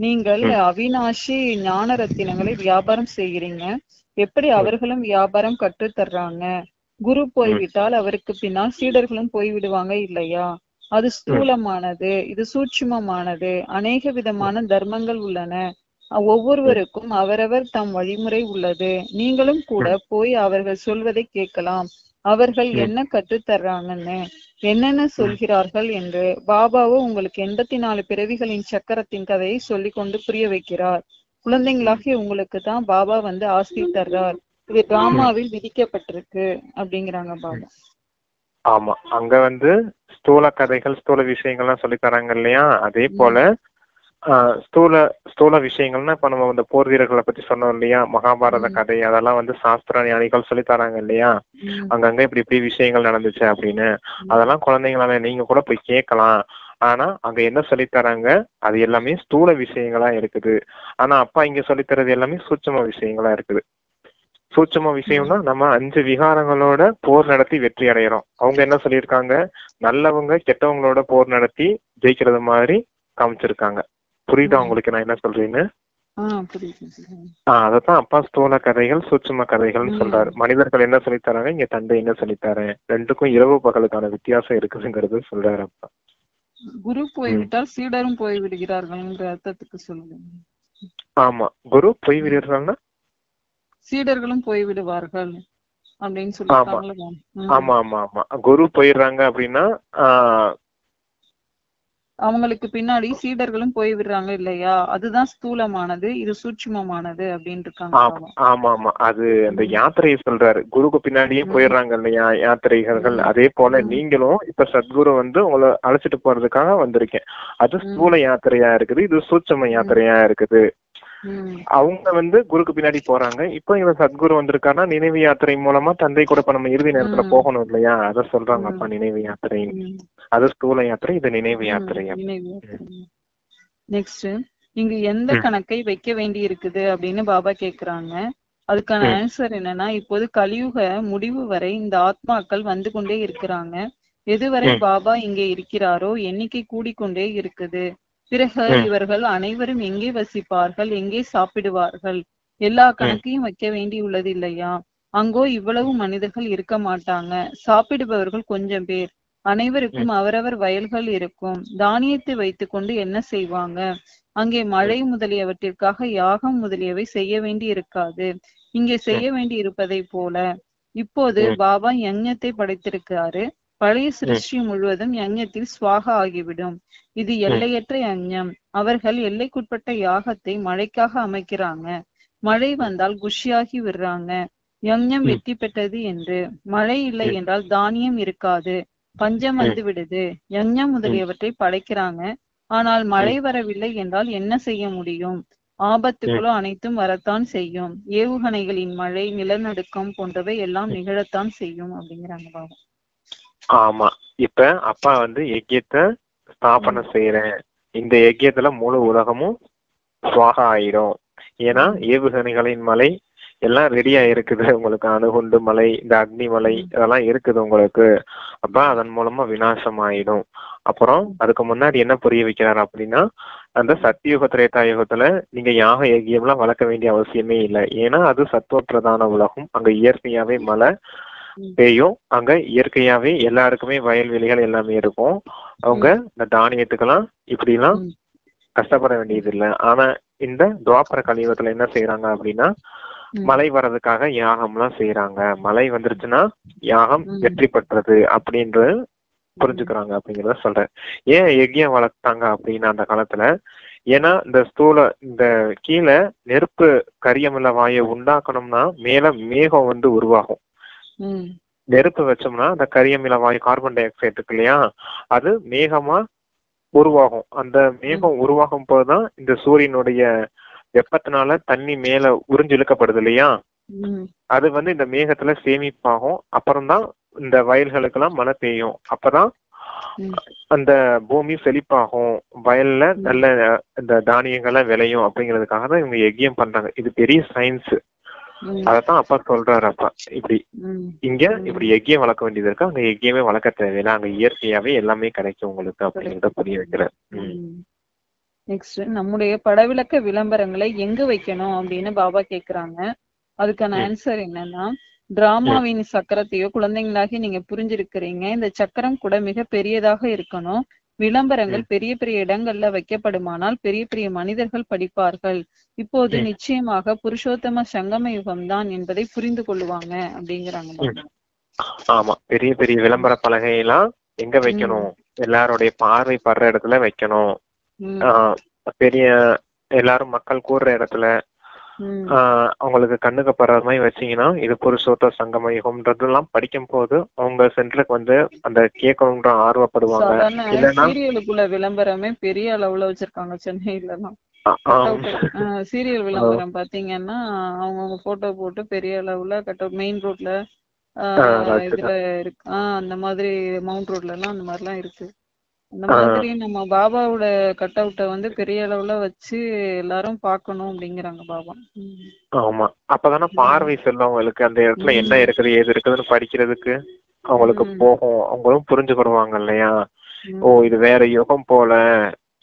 A: நீங்கள் அவினாஷி ஞான ரத்தினங்களை வியாபாரம் செய்கிறீங்க. எப்படி அவர்களும் வியாபாரம் கற்று தர்றாங்க. குரு போய்விட்டால் அவருக்கு பின்னால் சீடர்களும் போய்விடுவாங்க இல்லையா? அது ஸ்தூலமானது, இது சூட்சுமமானது. அநேக விதமான தர்மங்கள் உள்ளன. ஒவ்வொருவருக்கும் அவரவர் தம் வழிமுறை உள்ளது. நீங்களும் கூட போய் அவர்கள் சொல்வதை கேட்கலாம். அவர்கள் என்ன கற்று தர்றாங்கன்னு, என்னென்ன சொல்கிறார்கள் என்று. பாபாவோ உங்களுக்கு 84 பிறவிகளின் சக்கரத்தின் கதையை சொல்லி கொண்டு புரிய வைக்கிறார். குழந்தைங்களாகிய உங்களுக்கு தான் பாபா வந்து ஆசி தர்றார். இது டிராமாவில் விதிக்கப்பட்டிருக்கு அப்படிங்கிறாங்க பாபா.
B: ஆமா, அங்க வந்து ஸ்தூல கதைகள், ஸ்தூல விஷயங்கள்லாம் சொல்லி தராங்க இல்லையா? அதே போல ஸ்தூல விஷயங்கள்னா இப்ப நம்ம இந்த போர் வீரர்களை பத்தி சொன்னோம் இல்லையா, மகாபாரத கதை, அதெல்லாம் வந்து சாஸ்திர ஞானிகள் சொல்லி தராங்க இல்லையா, அங்கங்க இப்படி விஷயங்கள் நடந்துச்சு அப்படின்னு. அதெல்லாம் குழந்தைங்களால நீங்க கூட போய் கேட்கலாம். ஆனா அங்க என்ன சொல்லி தராங்க, அது எல்லாமே ஸ்தூல விஷயங்களா இருக்குது. ஆனா அப்பா இங்க சொல்லி தர்றது எல்லாமே சூட்சும விஷயங்களா இருக்குது. சூட்சும விஷயம்னா நம்ம 5 விகாரங்களோட போர் நடத்தி வெற்றி அடைகிறோம். அவங்க என்ன சொல்லியிருக்காங்க, நல்லவங்க கெட்டவங்களோட போர் நடத்தி ஜெயிக்கிறது மாதிரி காமிச்சிருக்காங்க. புரியுதா உங்களுக்கு நான் என்ன சொல்றேன்னு? அதத்தான் அப்பா ஸ்தூல கதைகள் சூட்சும கதைகள்னு சொல்றாரு. மனிதர்கள் என்ன சொல்லித்தராங்க, இங்க தந்தை என்ன சொல்லித்தரேன், ரெண்டுக்கும் இரவு பகலுக்கான வித்தியாசம் இருக்குதுங்கிறது சொல்றாரு அப்பா.
A: குரு போய்விட்டால் சீடரும் போய்விடுகிறார்கள் அர்த்தத்துக்கு சொல்லுங்க.
B: ஆமா, குரு போய்விடுறாங்கன்னா
A: சீடர்களும் போய்விடுவார்கள் அப்படின்னு சொல்லிட்டாங்க.
B: ஆமா ஆமா ஆமா, குரு போயிடுறாங்க அப்படின்னா
A: அவங்களுக்கு பின்னாடி சீடர்களும் போய்விடுறாங்க இல்லையா? அதுதான் ஸ்தூலமானது, இது சூட்சுமமானது அப்படின்னு இருக்காங்க.
B: ஆமா ஆமா, அது அந்த யாத்திரையை சொல்றாரு. குருக்கு பின்னாடியே போயிடுறாங்க இல்லையா யாத்திரைகள். அதே போல நீங்களும் இப்ப சத்குரு வந்து உங்களை அழைச்சிட்டு போறதுக்காக வந்திருக்கேன். அது ஸ்தூல யாத்திரையா இருக்குது, இது சூட்சும யாத்திரையா இருக்குது. அவங்க வந்து குருக்கு பின்னாடி போறாங்க. இப்ப இவன் சத்குரு வந்திருக்காருன்னா நினைவு யாத்திரை மூலமா தந்தை கூட இப்ப நம்ம இறுதி நேரத்துல போகணும் இல்லையா, அத சொல்றாங்க அப்பா நினைவு யாத்திரை. அது ஸ்தூல யாத்திரை, இது நினைவு யாத்திரை.
A: நெக்ஸ்ட், இங்க எந்த கணக்கை வைக்க வேண்டி இருக்குது அப்படின்னு பாபா கேக்குறாங்க. அதுக்கான ஆன்சர் என்னன்னா, இப்போது கலியுக முடிவு வரை இந்த ஆத்மாக்கள் வந்து கொண்டே இருக்கிறாங்க. எதுவரை பாபா இங்கே இருக்கிறாரோ எண்ணிக்கை கூடிக்கொண்டே இருக்குது. பிறகு இவர்கள் அனைவரும் எங்கே வசிப்பார்கள், எங்கே சாப்பிடுவார்கள், எல்லா
B: ம்,
A: கணக்கையும் வைக்க வேண்டி உள்ளது இல்லையா? அங்கோ இவ்வளவு மனிதர்கள் இருக்க மாட்டாங்க. சாப்பிடுபவர்கள் கொஞ்சம் பேர்.
B: ம்,
A: அனைவருக்கும் அவரவர் வயல்கள் இருக்கும். தானியத்தை வைத்துக் கொண்டு என்ன செய்வாங்க? அங்கே
B: ம்,
A: மழை முதலியவற்றிற்காக யாகம் முதலியவை செய்ய வேண்டி இருக்காது. இங்கே
B: ம்,
A: செய்ய வேண்டி இருப்பதை போல. இப்போது
B: ம்,
A: பாபா யஞத்தை படைத்திருக்கிறாரு. பழைய
B: ம்,
A: சிருஷ்டி முழுவதும் யஞத்தில் ஸ்வாகா ஆகிவிடும். இது
B: ம்,
A: எல்லையற்ற யஞம். அவர்கள் எல்லைக்குட்பட்ட யாகத்தை மழைக்காக அமைக்கிறாங்க. மழை வந்தால் குஷியாகி விடுறாங்க. யஞம்
B: ம்,
A: வெற்றி பெற்றது என்று. மழை இல்லை
B: ம்,
A: என்றால் தானியம் இருக்காது. பஞ்சம்
B: ம்,
A: வந்து விடுது. யஞம்
B: ம்,
A: முதலியவற்றை படைக்கிறாங்க. ஆனால் மழை
B: ம்,
A: வரவில்லை என்றால் என்ன செய்ய முடியும்?
B: ம்.
A: ஆபத்துகளோ அனைத்தும் வரத்தான் செய்யும். ஏவுகணைகளின் மழை, நிலநடுக்கம் போன்றவை எல்லாம் நிகழத்தான் செய்யும் அப்படிங்கிறாங்க பாபா.
B: ஆமா. இப்ப அப்பா யஜ்யத்தை
A: ம்,
B: ஸ்தாபனை செய்யறேன். இந்த யஜ்யத்துல முழு உலகமும் சுவாகா ஆயிடும். ஏன்னா
A: ம்,
B: ஏவுகணைகளின் மலை எல்லாம் ரெடியா இருக்குது. உங்களுக்கு அணுகுண்டு மலை, இந்த அக்னி மலை
A: ம்,
B: இதெல்லாம் இருக்குது உங்களுக்கு. அப்ப அதன் மூலமா விநாசம் ஆயிடும். அப்புறம் அதுக்கு முன்னாடி என்ன புரிய வைக்கிறாரு அப்படின்னா, அந்த சத்தியுக திரேதா யுகத்துல நீங்க யாக யஜ்யம்லாம் வளர்க்க வேண்டிய அவசியமே இல்லை. ஏன்னா அது சத்துவ பிரதான உலகம். அங்க இயற்கையாவே மழை
A: ம்,
B: பெய்யும். அங்க இயற்கையாவே எல்லாருக்குமே வயல்வெளிகள் எல்லாமே இருக்கும். அவங்க
A: ம்,
B: இந்த தானியத்துக்கெல்லாம் இப்படிலாம்
A: ம்,
B: கஷ்டப்பட வேண்டியது இல்லை. ஆனா இந்த துவாபர கலியுகத்துல என்ன செய்யறாங்க அப்படின்னா,
A: ம்,
B: மழை வர்றதுக்காக யாகம்லாம் செய்யறாங்க. மழை வந்துருச்சுன்னா யாகம்
A: ம்,
B: வெற்றி பெற்றது அப்படின்றது
A: ம்,
B: புரிஞ்சுக்கிறாங்க அப்படிங்கிறத சொல்றேன். ஏன் யஜ்யம் வளர்த்தாங்க அப்படின்னா அந்த காலத்துல, ஏன்னா இந்த கீழே நெருப்பு கரியமில வாயை உண்டாக்கணும்னா மேல மேகம் உருவாகும்.
A: ம்,
B: நெருப்பு வச்சோம்னா அந்த கரியமில வாயு கார்பன் டை ஆக்சைடு இருக்கு இல்லையா, அது மேகமா உருவாகும். அந்த
A: ம்,
B: மேகம் உருவாகும் போதுதான் இந்த சூரியனுடைய வெப்பத்தினால தண்ணி மேல உறிஞ்சு இழுக்கப்படுது இல்லையா,
A: ம்,
B: அது இந்த மேகத்துல சேமிப்பாகும். அப்புறம்தான் இந்த வயல்களுக்கெல்லாம் மழை பெய்யும். அப்பதான்
A: ம்,
B: அந்த பூமி செழிப்பாகும், வயல்ல
A: ம்,
B: நல்ல இந்த தானியங்கள்லாம் விளையும். அப்படிங்கிறதுக்காக தான் இவங்க யஜ்யம் பண்றாங்க. இது பெரிய சயின்ஸ்.
A: ம்,
B: அதத்தான் அப்பா சொல்றாரு. அப்பா இப்படி
A: ம்,
B: இங்க இப்படி
A: ம்.
B: யஜ்யம் வளர்க்க வேண்டியது இருக்கு, அங்க யஜ்யமே வளர்க்க தேவையில்லை. அங்க இயற்கையாவே எல்லாமே கிடைக்கும் உங்களுக்கு அப்படிங்கிறத புரிய வைக்கிறேன்.
A: நெக்ஸ்ட் நம்முடைய படவிளக்க விளம்பரங்களை எங்க வைக்கணும் அப்படின்னு பாபா கேக்குறாங்க. அதுக்கான
B: ம்,
A: ஆன்சர் என்னன்னா,
B: ம்,
A: டிராமாவின் சக்கரத்தையோ குழந்தைங்களாகி நீங்க புரிஞ்சிருக்கிறீங்க. இந்த சக்கரம் கூட மிக பெரியதாக இருக்கணும். விளம்பரங்கள்
B: ம்,
A: பெரிய பெரிய இடங்கள்ல வைக்கப்படுமானால் பெரிய பெரிய மனிதர்கள் படிப்பார்கள். இப்போது
B: ம்,
A: நிச்சயமாக புருஷோத்தம சங்கம யுகம்தான் என்பதை புரிந்து கொள்ளுவாங்க அப்படிங்கிறாங்க
B: ம்.
A: பாபா.
B: ஆமா, பெரிய பெரிய விளம்பர பலகையெல்லாம் எங்க வைக்கணும்?
A: ம்,
B: எல்லாருடைய பார்வை படுற இடத்துல வைக்கணும்.
A: ம்,
B: ஆஹ் பெரிய எல்லாரும் மக்கள் கூடுற இடத்துல,
A: ம்.
B: அவங்களுக்கு கண்ணுக்கு படுற மாதிரி வச்சீங்கன்னா, இது புருஷோத்த சங்கம யுகம்ன்றதெல்லாம் படிக்கும் போது அவங்க சென்டருக்கு அந்த கேட்கணுன்ற ஆர்வப்படுவாங்க.
A: சாதாரண
B: இல்லைன்னா
A: சீரியலுக்குள்ள விளம்பரமே பெரிய அளவுல வச்சிருக்காங்க சென்னையில எல்லாம். கட்
B: ஆம்.
A: அவுட் சீரியல் விளம்பரம் பாத்தீங்கன்னா அவங்கவுங்க போட்டோ போட்டு பெரிய அளவுல கட் அவுட் மெயின் ரோட்ல இதுல
B: வச்சுட்டேன்.
A: இருக்கு. அந்த மாதிரி மவுண்ட் ரோட்ல எல்லாம் அந்த மாதிரிலாம் இருக்கு. அந்த மாதிரி நம்ம பாபாவோட கட் அவுட்டை பெரிய அளவுல வச்சு எல்லாரும் பார்க்கணும் அப்படிங்கிறாங்க பாபா. ம்.
B: ஆமா, அப்பதானே பார்வை செல்லும் அவங்களுக்கு. அந்த இடத்துல என்ன
A: ம்.
B: இருக்குது ஏது இருக்குதுன்னு படிக்கிறதுக்கு அவங்களுக்கு
A: ம்.
B: போகும். அவங்களும் புரிஞ்சுக்கிடுவாங்க இல்லையா. ஓ,
A: ம்.
B: இது வேற யுகம் போல,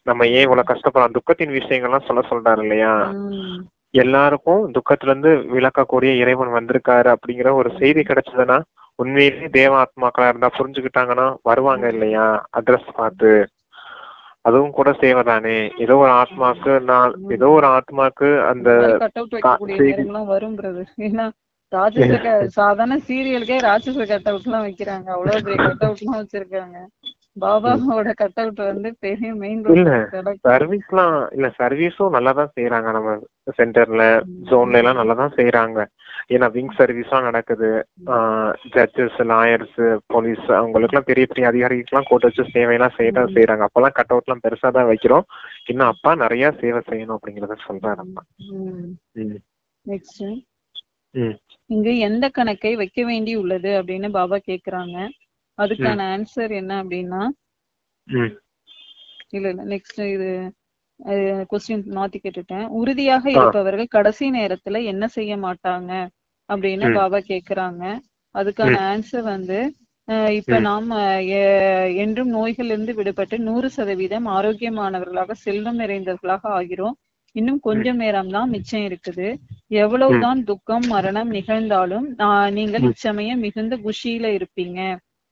B: நம்ம ஏன் இவ்வளவு கஷ்டப்படுறோம், துக்கத்தின் விஷயங்கள்லாம் சொல்றாரு இல்லையா.
A: ம்.
B: எல்லாருக்கும் துக்கத்துல இருந்து விளக்கக்கூடிய இறைவன் வந்திருக்காரு அப்படிங்கிற ஒரு செய்தி கிடைச்சதுன்னா, உண்மையிலேயே தேவ ஆத்மாக்களா இருந்தா புரிஞ்சுக்கிட்டாங்கன்னா வருவாங்க இல்லையா, அட்ரஸ் பார்த்து. அதுவும் கூட சேவைதானே. ஏதோ ஒரு ஆத்மாக்கு ஏதோ ஒரு ஆத்மாக்கு அந்த
A: இந்த மாதிரி கட் அவுட் வைக்கக்கூடிய
B: செய்தி.
A: நேரம்லாம் வரும் பிரதர். ஏன்னா ராட்சச சாதாரண சீரியலுக்கே ராட்சச கட் அவுட் எல்லாம் வைக்கிறாங்க. அவ்வளவு பெரிய கட் அவுட் எல்லாம் வச்சிருக்காங்க. பாபாவோட கட் அவுட் பெரிய மெயின்
B: இல்ல,
A: ரோட்ல
B: சர்வீஸும் நல்லாதான் செய்யறாங்க. நம்ம சென்டர்ல ஜோன்ல எல்லாம் நல்லாதான் செய்யறாங்க. ஏன்னா விங் சர்வீஸ் எல்லாம் நடக்குது. ஜட்ஜஸ், லாயர்ஸ், போலீஸ் அவங்களுக்கு எல்லாம் பெரிய பெரிய அதிகாரிகளுக்கு எல்லாம் கூட்ட வச்சு சேவையெல்லாம் செய்யறாங்க. அப்பெல்லாம் கட் அவுட் எல்லாம் பெருசா தான் வைக்கிறோம். இன்னும் அப்பா நிறைய சேவை செய்யணும் அப்படிங்கறத சொல்றாரு அப்பா.
A: நெக்ஸ்ட்
B: ம்,
A: இங்க எந்த கணக்கை வைக்க வேண்டி உள்ளது அப்படின்னு பாபா கேக்குறாங்க. அதுக்கான ஆன்சர் என்ன அப்படின்னா,
B: ம்,
A: இல்ல நெக்ஸ்ட் இது கொஸ்டின் மாத்தி கேட்டுட்டேன். உறுதியாக இருப்பவர்கள் கடைசி நேரத்துல என்ன செய்ய மாட்டாங்க அப்படின்னு பாபா கேக்குறாங்க. அதுக்கான ஆன்சர் இப்ப நாம என்றும் நோய்கள் இருந்து விடுபட்டு 100% ஆரோக்கியமானவர்களாக செல்வம் நிறைந்தவர்களாக ஆகிறோம். இன்னும் கொஞ்சம் நேரம் தான் மிச்சம் இருக்குது. எவ்வளவுதான் துக்கம் மரணம் நிகழ்ந்தாலும் நீங்கள் இச்சமயம் மிகுந்த குஷியில இருப்பீங்க.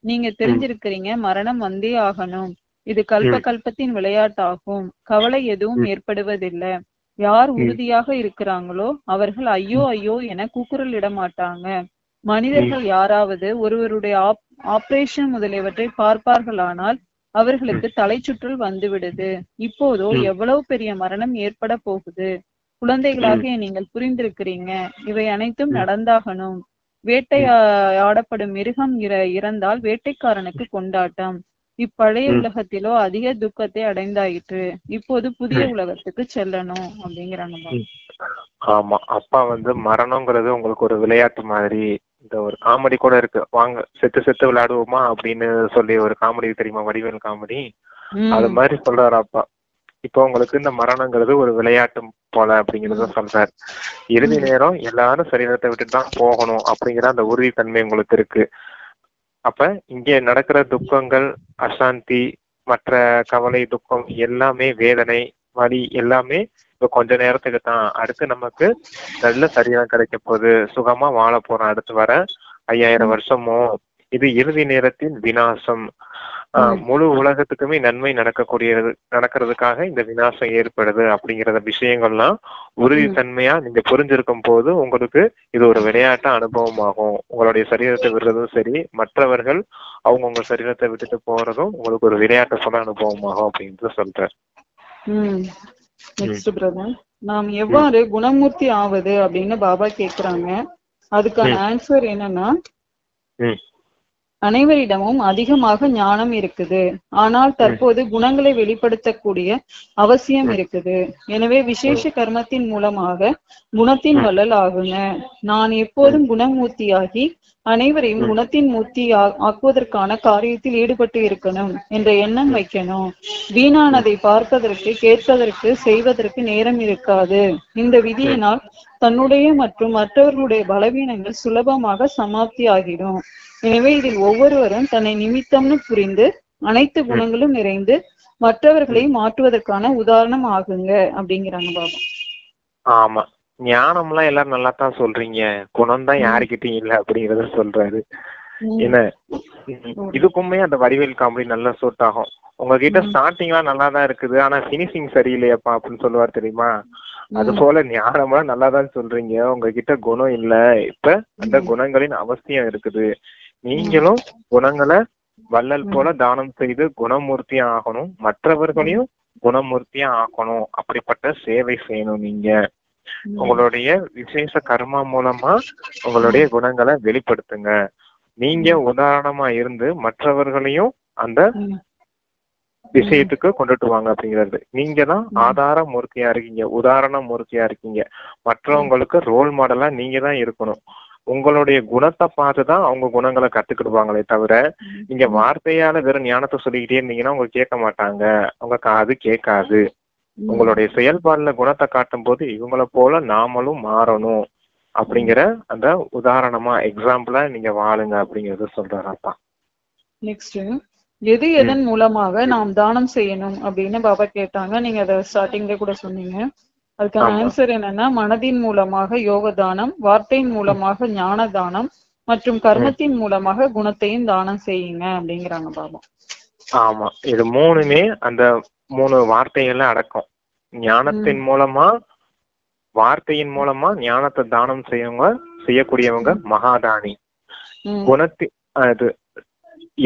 A: நீங்க தெரிஞ்சிருக்கிறீங்க மரணம் வந்தே ஆகணும். இது கல்பத்தின் விளையாட்டாகும். கவலை எதுவும் ஏற்படுவதில்லை. யார் உறுதியாக இருக்கிறாங்களோ அவர்கள் ஐயோ ஐயோ என கூக்குரலிட மாட்டாங்க. மனிதர்கள் யாராவது ஒருவருடைய ஆபரேஷன் முதலியவற்றை பார்ப்பார்களானால் அவர்களுக்கு தலை சுற்றல் வந்து விடுது. இப்போதோ எவ்வளவு பெரிய மரணம் ஏற்பட போகுது. குழந்தைகளாக நீங்கள் புரிந்திருக்கிறீங்க. இவை அனைத்தும் நடந்தாகணும். வேட்டையாடப்படும் மிருகம் இறந்தால் வேட்டைக்காரனுக்கு கொண்டாட்டம். இப்பழைய உலகத்திலோ அதிக துக்கத்தை அடைந்தாயிற்று. இப்போது புதிய உலகத்துக்கு செல்லணும் அப்படிங்கிறாங்க.
B: ஆமா, அப்பா மரணம்ங்கிறது உங்களுக்கு ஒரு விளையாட்டு மாதிரி. இந்த ஒரு காமெடி கூட இருக்கு, வாங்க செத்து செத்து விளையாடுவோமா அப்படின்னு சொல்லி ஒரு காமெடி தெரியுமா, வடிவேல் காமெடி. அது மாதிரி சொல்றாரு அப்பா. இப்போ உங்களுக்கு இந்த மரணங்கிறது ஒரு விளையாட்டு போல அப்படிங்கறத சொல்றாரு. இறுதி நேரம் எல்லாரும் சரீரத்தை விட்டுட்டு தான் போகணும் அப்படிங்கிற அந்த உறுதித்தன்மை உங்களுக்கு இருக்கு. அப்ப இங்க நடக்கிற துக்கங்கள், அசாந்தி, மற்ற கவலை, துக்கம் எல்லாமே, வேதனை, வலி எல்லாமே இப்ப கொஞ்ச நேரத்துக்கு தான். அடுத்து நமக்கு நல்ல சரீரம் கிடைக்க போகுது, சுகமா வாழ போறோம். அடுத்து வர 5000 வருஷமோ இது இறுதி நேரத்தின் விநாசம். முழு உலகத்துக்குமே நன்மை நடக்கிறதுக்காக இந்த விநாசம் ஏற்படுது அப்படிங்கிற விஷயங்கள்லாம் உறுதித்தன்மையா நீங்க புரிஞ்சிருக்கும் போது உங்களுக்கு இது ஒரு விளையாட்டு அனுபவமாகும். உங்களுடைய சரீரத்தை விடுறதும் சரி, மற்றவர்கள் உங்க சரீரத்தை விட்டுட்டு போறதும் உங்களுக்கு ஒரு விளையாட்டு போல அனுபவமாகும் அப்படின்னு சொல்றேன்.
A: நெக்ஸ்ட் பிரதர், நாம் எவ்வாறு குணமூர்த்தி ஆவது அப்படின்னு பாபா கேக்குறாங்க. அதுக்கான ஆன்சர் என்னன்னா, அனைவரிடமும் அதிகமாக ஞானம் இருக்குது. ஆனால் தற்போது குணங்களை வெளிப்படுத்தக்கூடிய அவசியம் இருக்குது. எனவே விசேஷ கர்மத்தின் மூலமாக குணத்தின் வள்ளல் ஆகுங்க. நான் எப்போதும் குணமூர்த்தியாகி அனைவரையும் குணத்தின் மூர்த்தி ஆக்குவதற்கான காரியத்தில் ஈடுபட்டு இருக்கணும் என்ற எண்ணம் வைக்கணும். வீணானதை பார்ப்பதற்கு, கேட்பதற்கு, செய்வதற்கு நேரம் இருக்காது. இந்த விதியினால் தன்னுடைய மற்றும் மற்றவர்களுடைய பலவீனங்கள் சுலபமாக சமாப்தி ஆகிடும். எனவே இதில் ஒவ்வொருவரும் தன்னை நிமித்தம்னு புரிந்து அனைத்து குணங்களும் நிறைந்து மற்றவர்களை மாற்றுவதற்கான உதாரணம் ஆகுங்க அப்படிங்கிறாங்க பாபா.
B: ஆமா, ஞானம்லாம் எல்லாரும் நல்லா தான் சொல்றீங்க, குணம் தான் யாருக்கிட்டையும் இல்ல அப்படிங்கறத சொல்றாரு. என்ன இதுக்குமே அந்த வடிவேல் காமெடி நல்லா சூட் ஆகும். உங்ககிட்ட ஸ்டார்டிங்லாம் நல்லா தான் இருக்குது, ஆனா பினிஷிங் சரியில்லையப்பா அப்படின்னு சொல்லுவார் தெரியுமா. அது போல ஞானம்லாம் நல்லா தான் சொல்றீங்க, உங்ககிட்ட குணம் இல்ல. இப்ப அந்த குணங்களின் அவசியம் இருக்குது. நீங்களும் குணங்களை வள்ளல் போல தானம் செய்து குணமூர்த்தியா ஆகணும், மற்றவர்களையும் குணமூர்த்தியா ஆக்கணும். அப்படிப்பட்ட சேவை செய்யணும். நீங்க உங்களுடைய விசேஷ கர்மா மூலமா உங்களுடைய குணங்களை வெளிப்படுத்துங்க. நீங்க உதாரணமா இருந்து மற்றவர்களையும் அந்த விஷயத்துக்கு கொண்டுட்டு வாங்க அப்படிங்கிறது. நீங்க தான் ஆதார மூர்த்தியா இருக்கீங்க, உதாரண மூர்த்தியா இருக்கீங்க. மற்றவங்களுக்கு ரோல் மாடலா நீங்க தான் இருக்கணும். உங்களுடைய குணத்தை பார்த்துதான் அவங்க குணங்களை கத்துக்கிடுவாங்களே தவிர நீங்க வார்த்தையால வெறும் ஞானத்தை சொல்லிக்கிட்டே இருந்தீங்கன்னா அவங்க கேட்க மாட்டாங்க, அவங்க காது கேட்காது. உங்களுடைய செயல்பாடுல குணத்தை காட்டும் போது இவங்களை போல நாமளும் மாறணும் அப்படிங்கிற அந்த உதாரணமா எக்ஸாம்பிளா நீங்க வாழுங்க அப்படிங்கறத சொல்றாப்பா.
A: நெக்ஸ்ட், எது எதன் மூலமாக நாம் தானம் செய்யணும் அப்படின்னு பாபா கேட்டாங்க. நீங்க அதை ஸ்டார்டிங்ல கூட சொன்னீங்க. அதுக்கான ஆன்சர் என்னன்னா, மனதின் மூலமாக யோக தானம், வார்த்தையின் மூலமாக ஞான தானம் மற்றும் கர்மத்தின் மூலமாக குணத்தையும் தானம் செய்யுங்க அப்படிங்கிறாங்க பாபா.
B: ஆமா, இது மூணுமே அந்த 3 வார்த்தைகள்ல அடக்கம். ஞானத்தின் மூலமா, வார்த்தையின் மூலமா ஞானத்தை தானம் செய்யக்கூடியவங்க மகாதானி. அது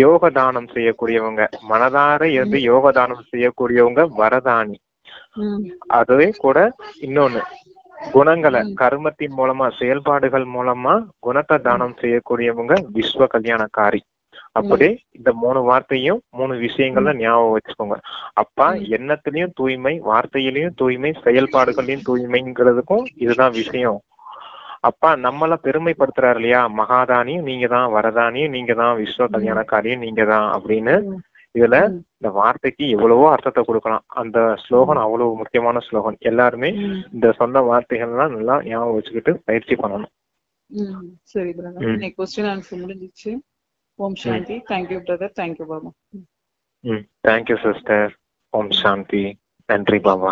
B: யோக தானம் செய்யக்கூடியவங்க, மனதார இருந்து யோக தானம் செய்யக்கூடியவங்க வரதானி. அதுவே கூட இன்னொன்னு, குணங்களை கர்மத்தின் மூலமா, செயல்பாடுகள் மூலமா குணத்தை தானம் செய்யக்கூடியவங்க விஸ்வ கல்யாணக்காரி. அப்படி இந்த 3 வார்த்தையும் 3 விஷயங்கள்ல ஞாபகம் வச்சுக்கோங்க. அப்பா எண்ணத்திலையும் தூய்மை, வார்த்தையிலையும் தூய்மை, செயல்பாடுகளையும் தூய்மைங்கிறதுக்கும் இதுதான் விஷயம். அப்பா நம்மள பெருமைப்படுத்துறாரு இல்லையா, மகாதானியும் நீங்க தான், வரதானியும் நீங்க தான், விஸ்வ கல்யாணக்காரியும் நீங்க தான் அப்படின்னு. இதுல இந்த வார்த்தைக்கு எவ்வளவோ அர்த்தத்தை கொடுக்கலாம். அந்த ஸ்லோகன் அவ்வளவு முக்கியமான ஸ்லோகன். எல்லாருமே இந்த சொன்ன வார்த்தைகள்லாம் நல்லா ஞாபகம் வச்சுக்கிட்டு பயிற்சி பண்ணணும்.
A: சரி பிரதர், இன்னைக்கு क्वेश्चन ஆன்சர் முடிஞ்சிச்சு. Om Shanti. Thank you brother. Thank you Baba.
B: Thank you sister. Om Shanti. நன்றி பாபா.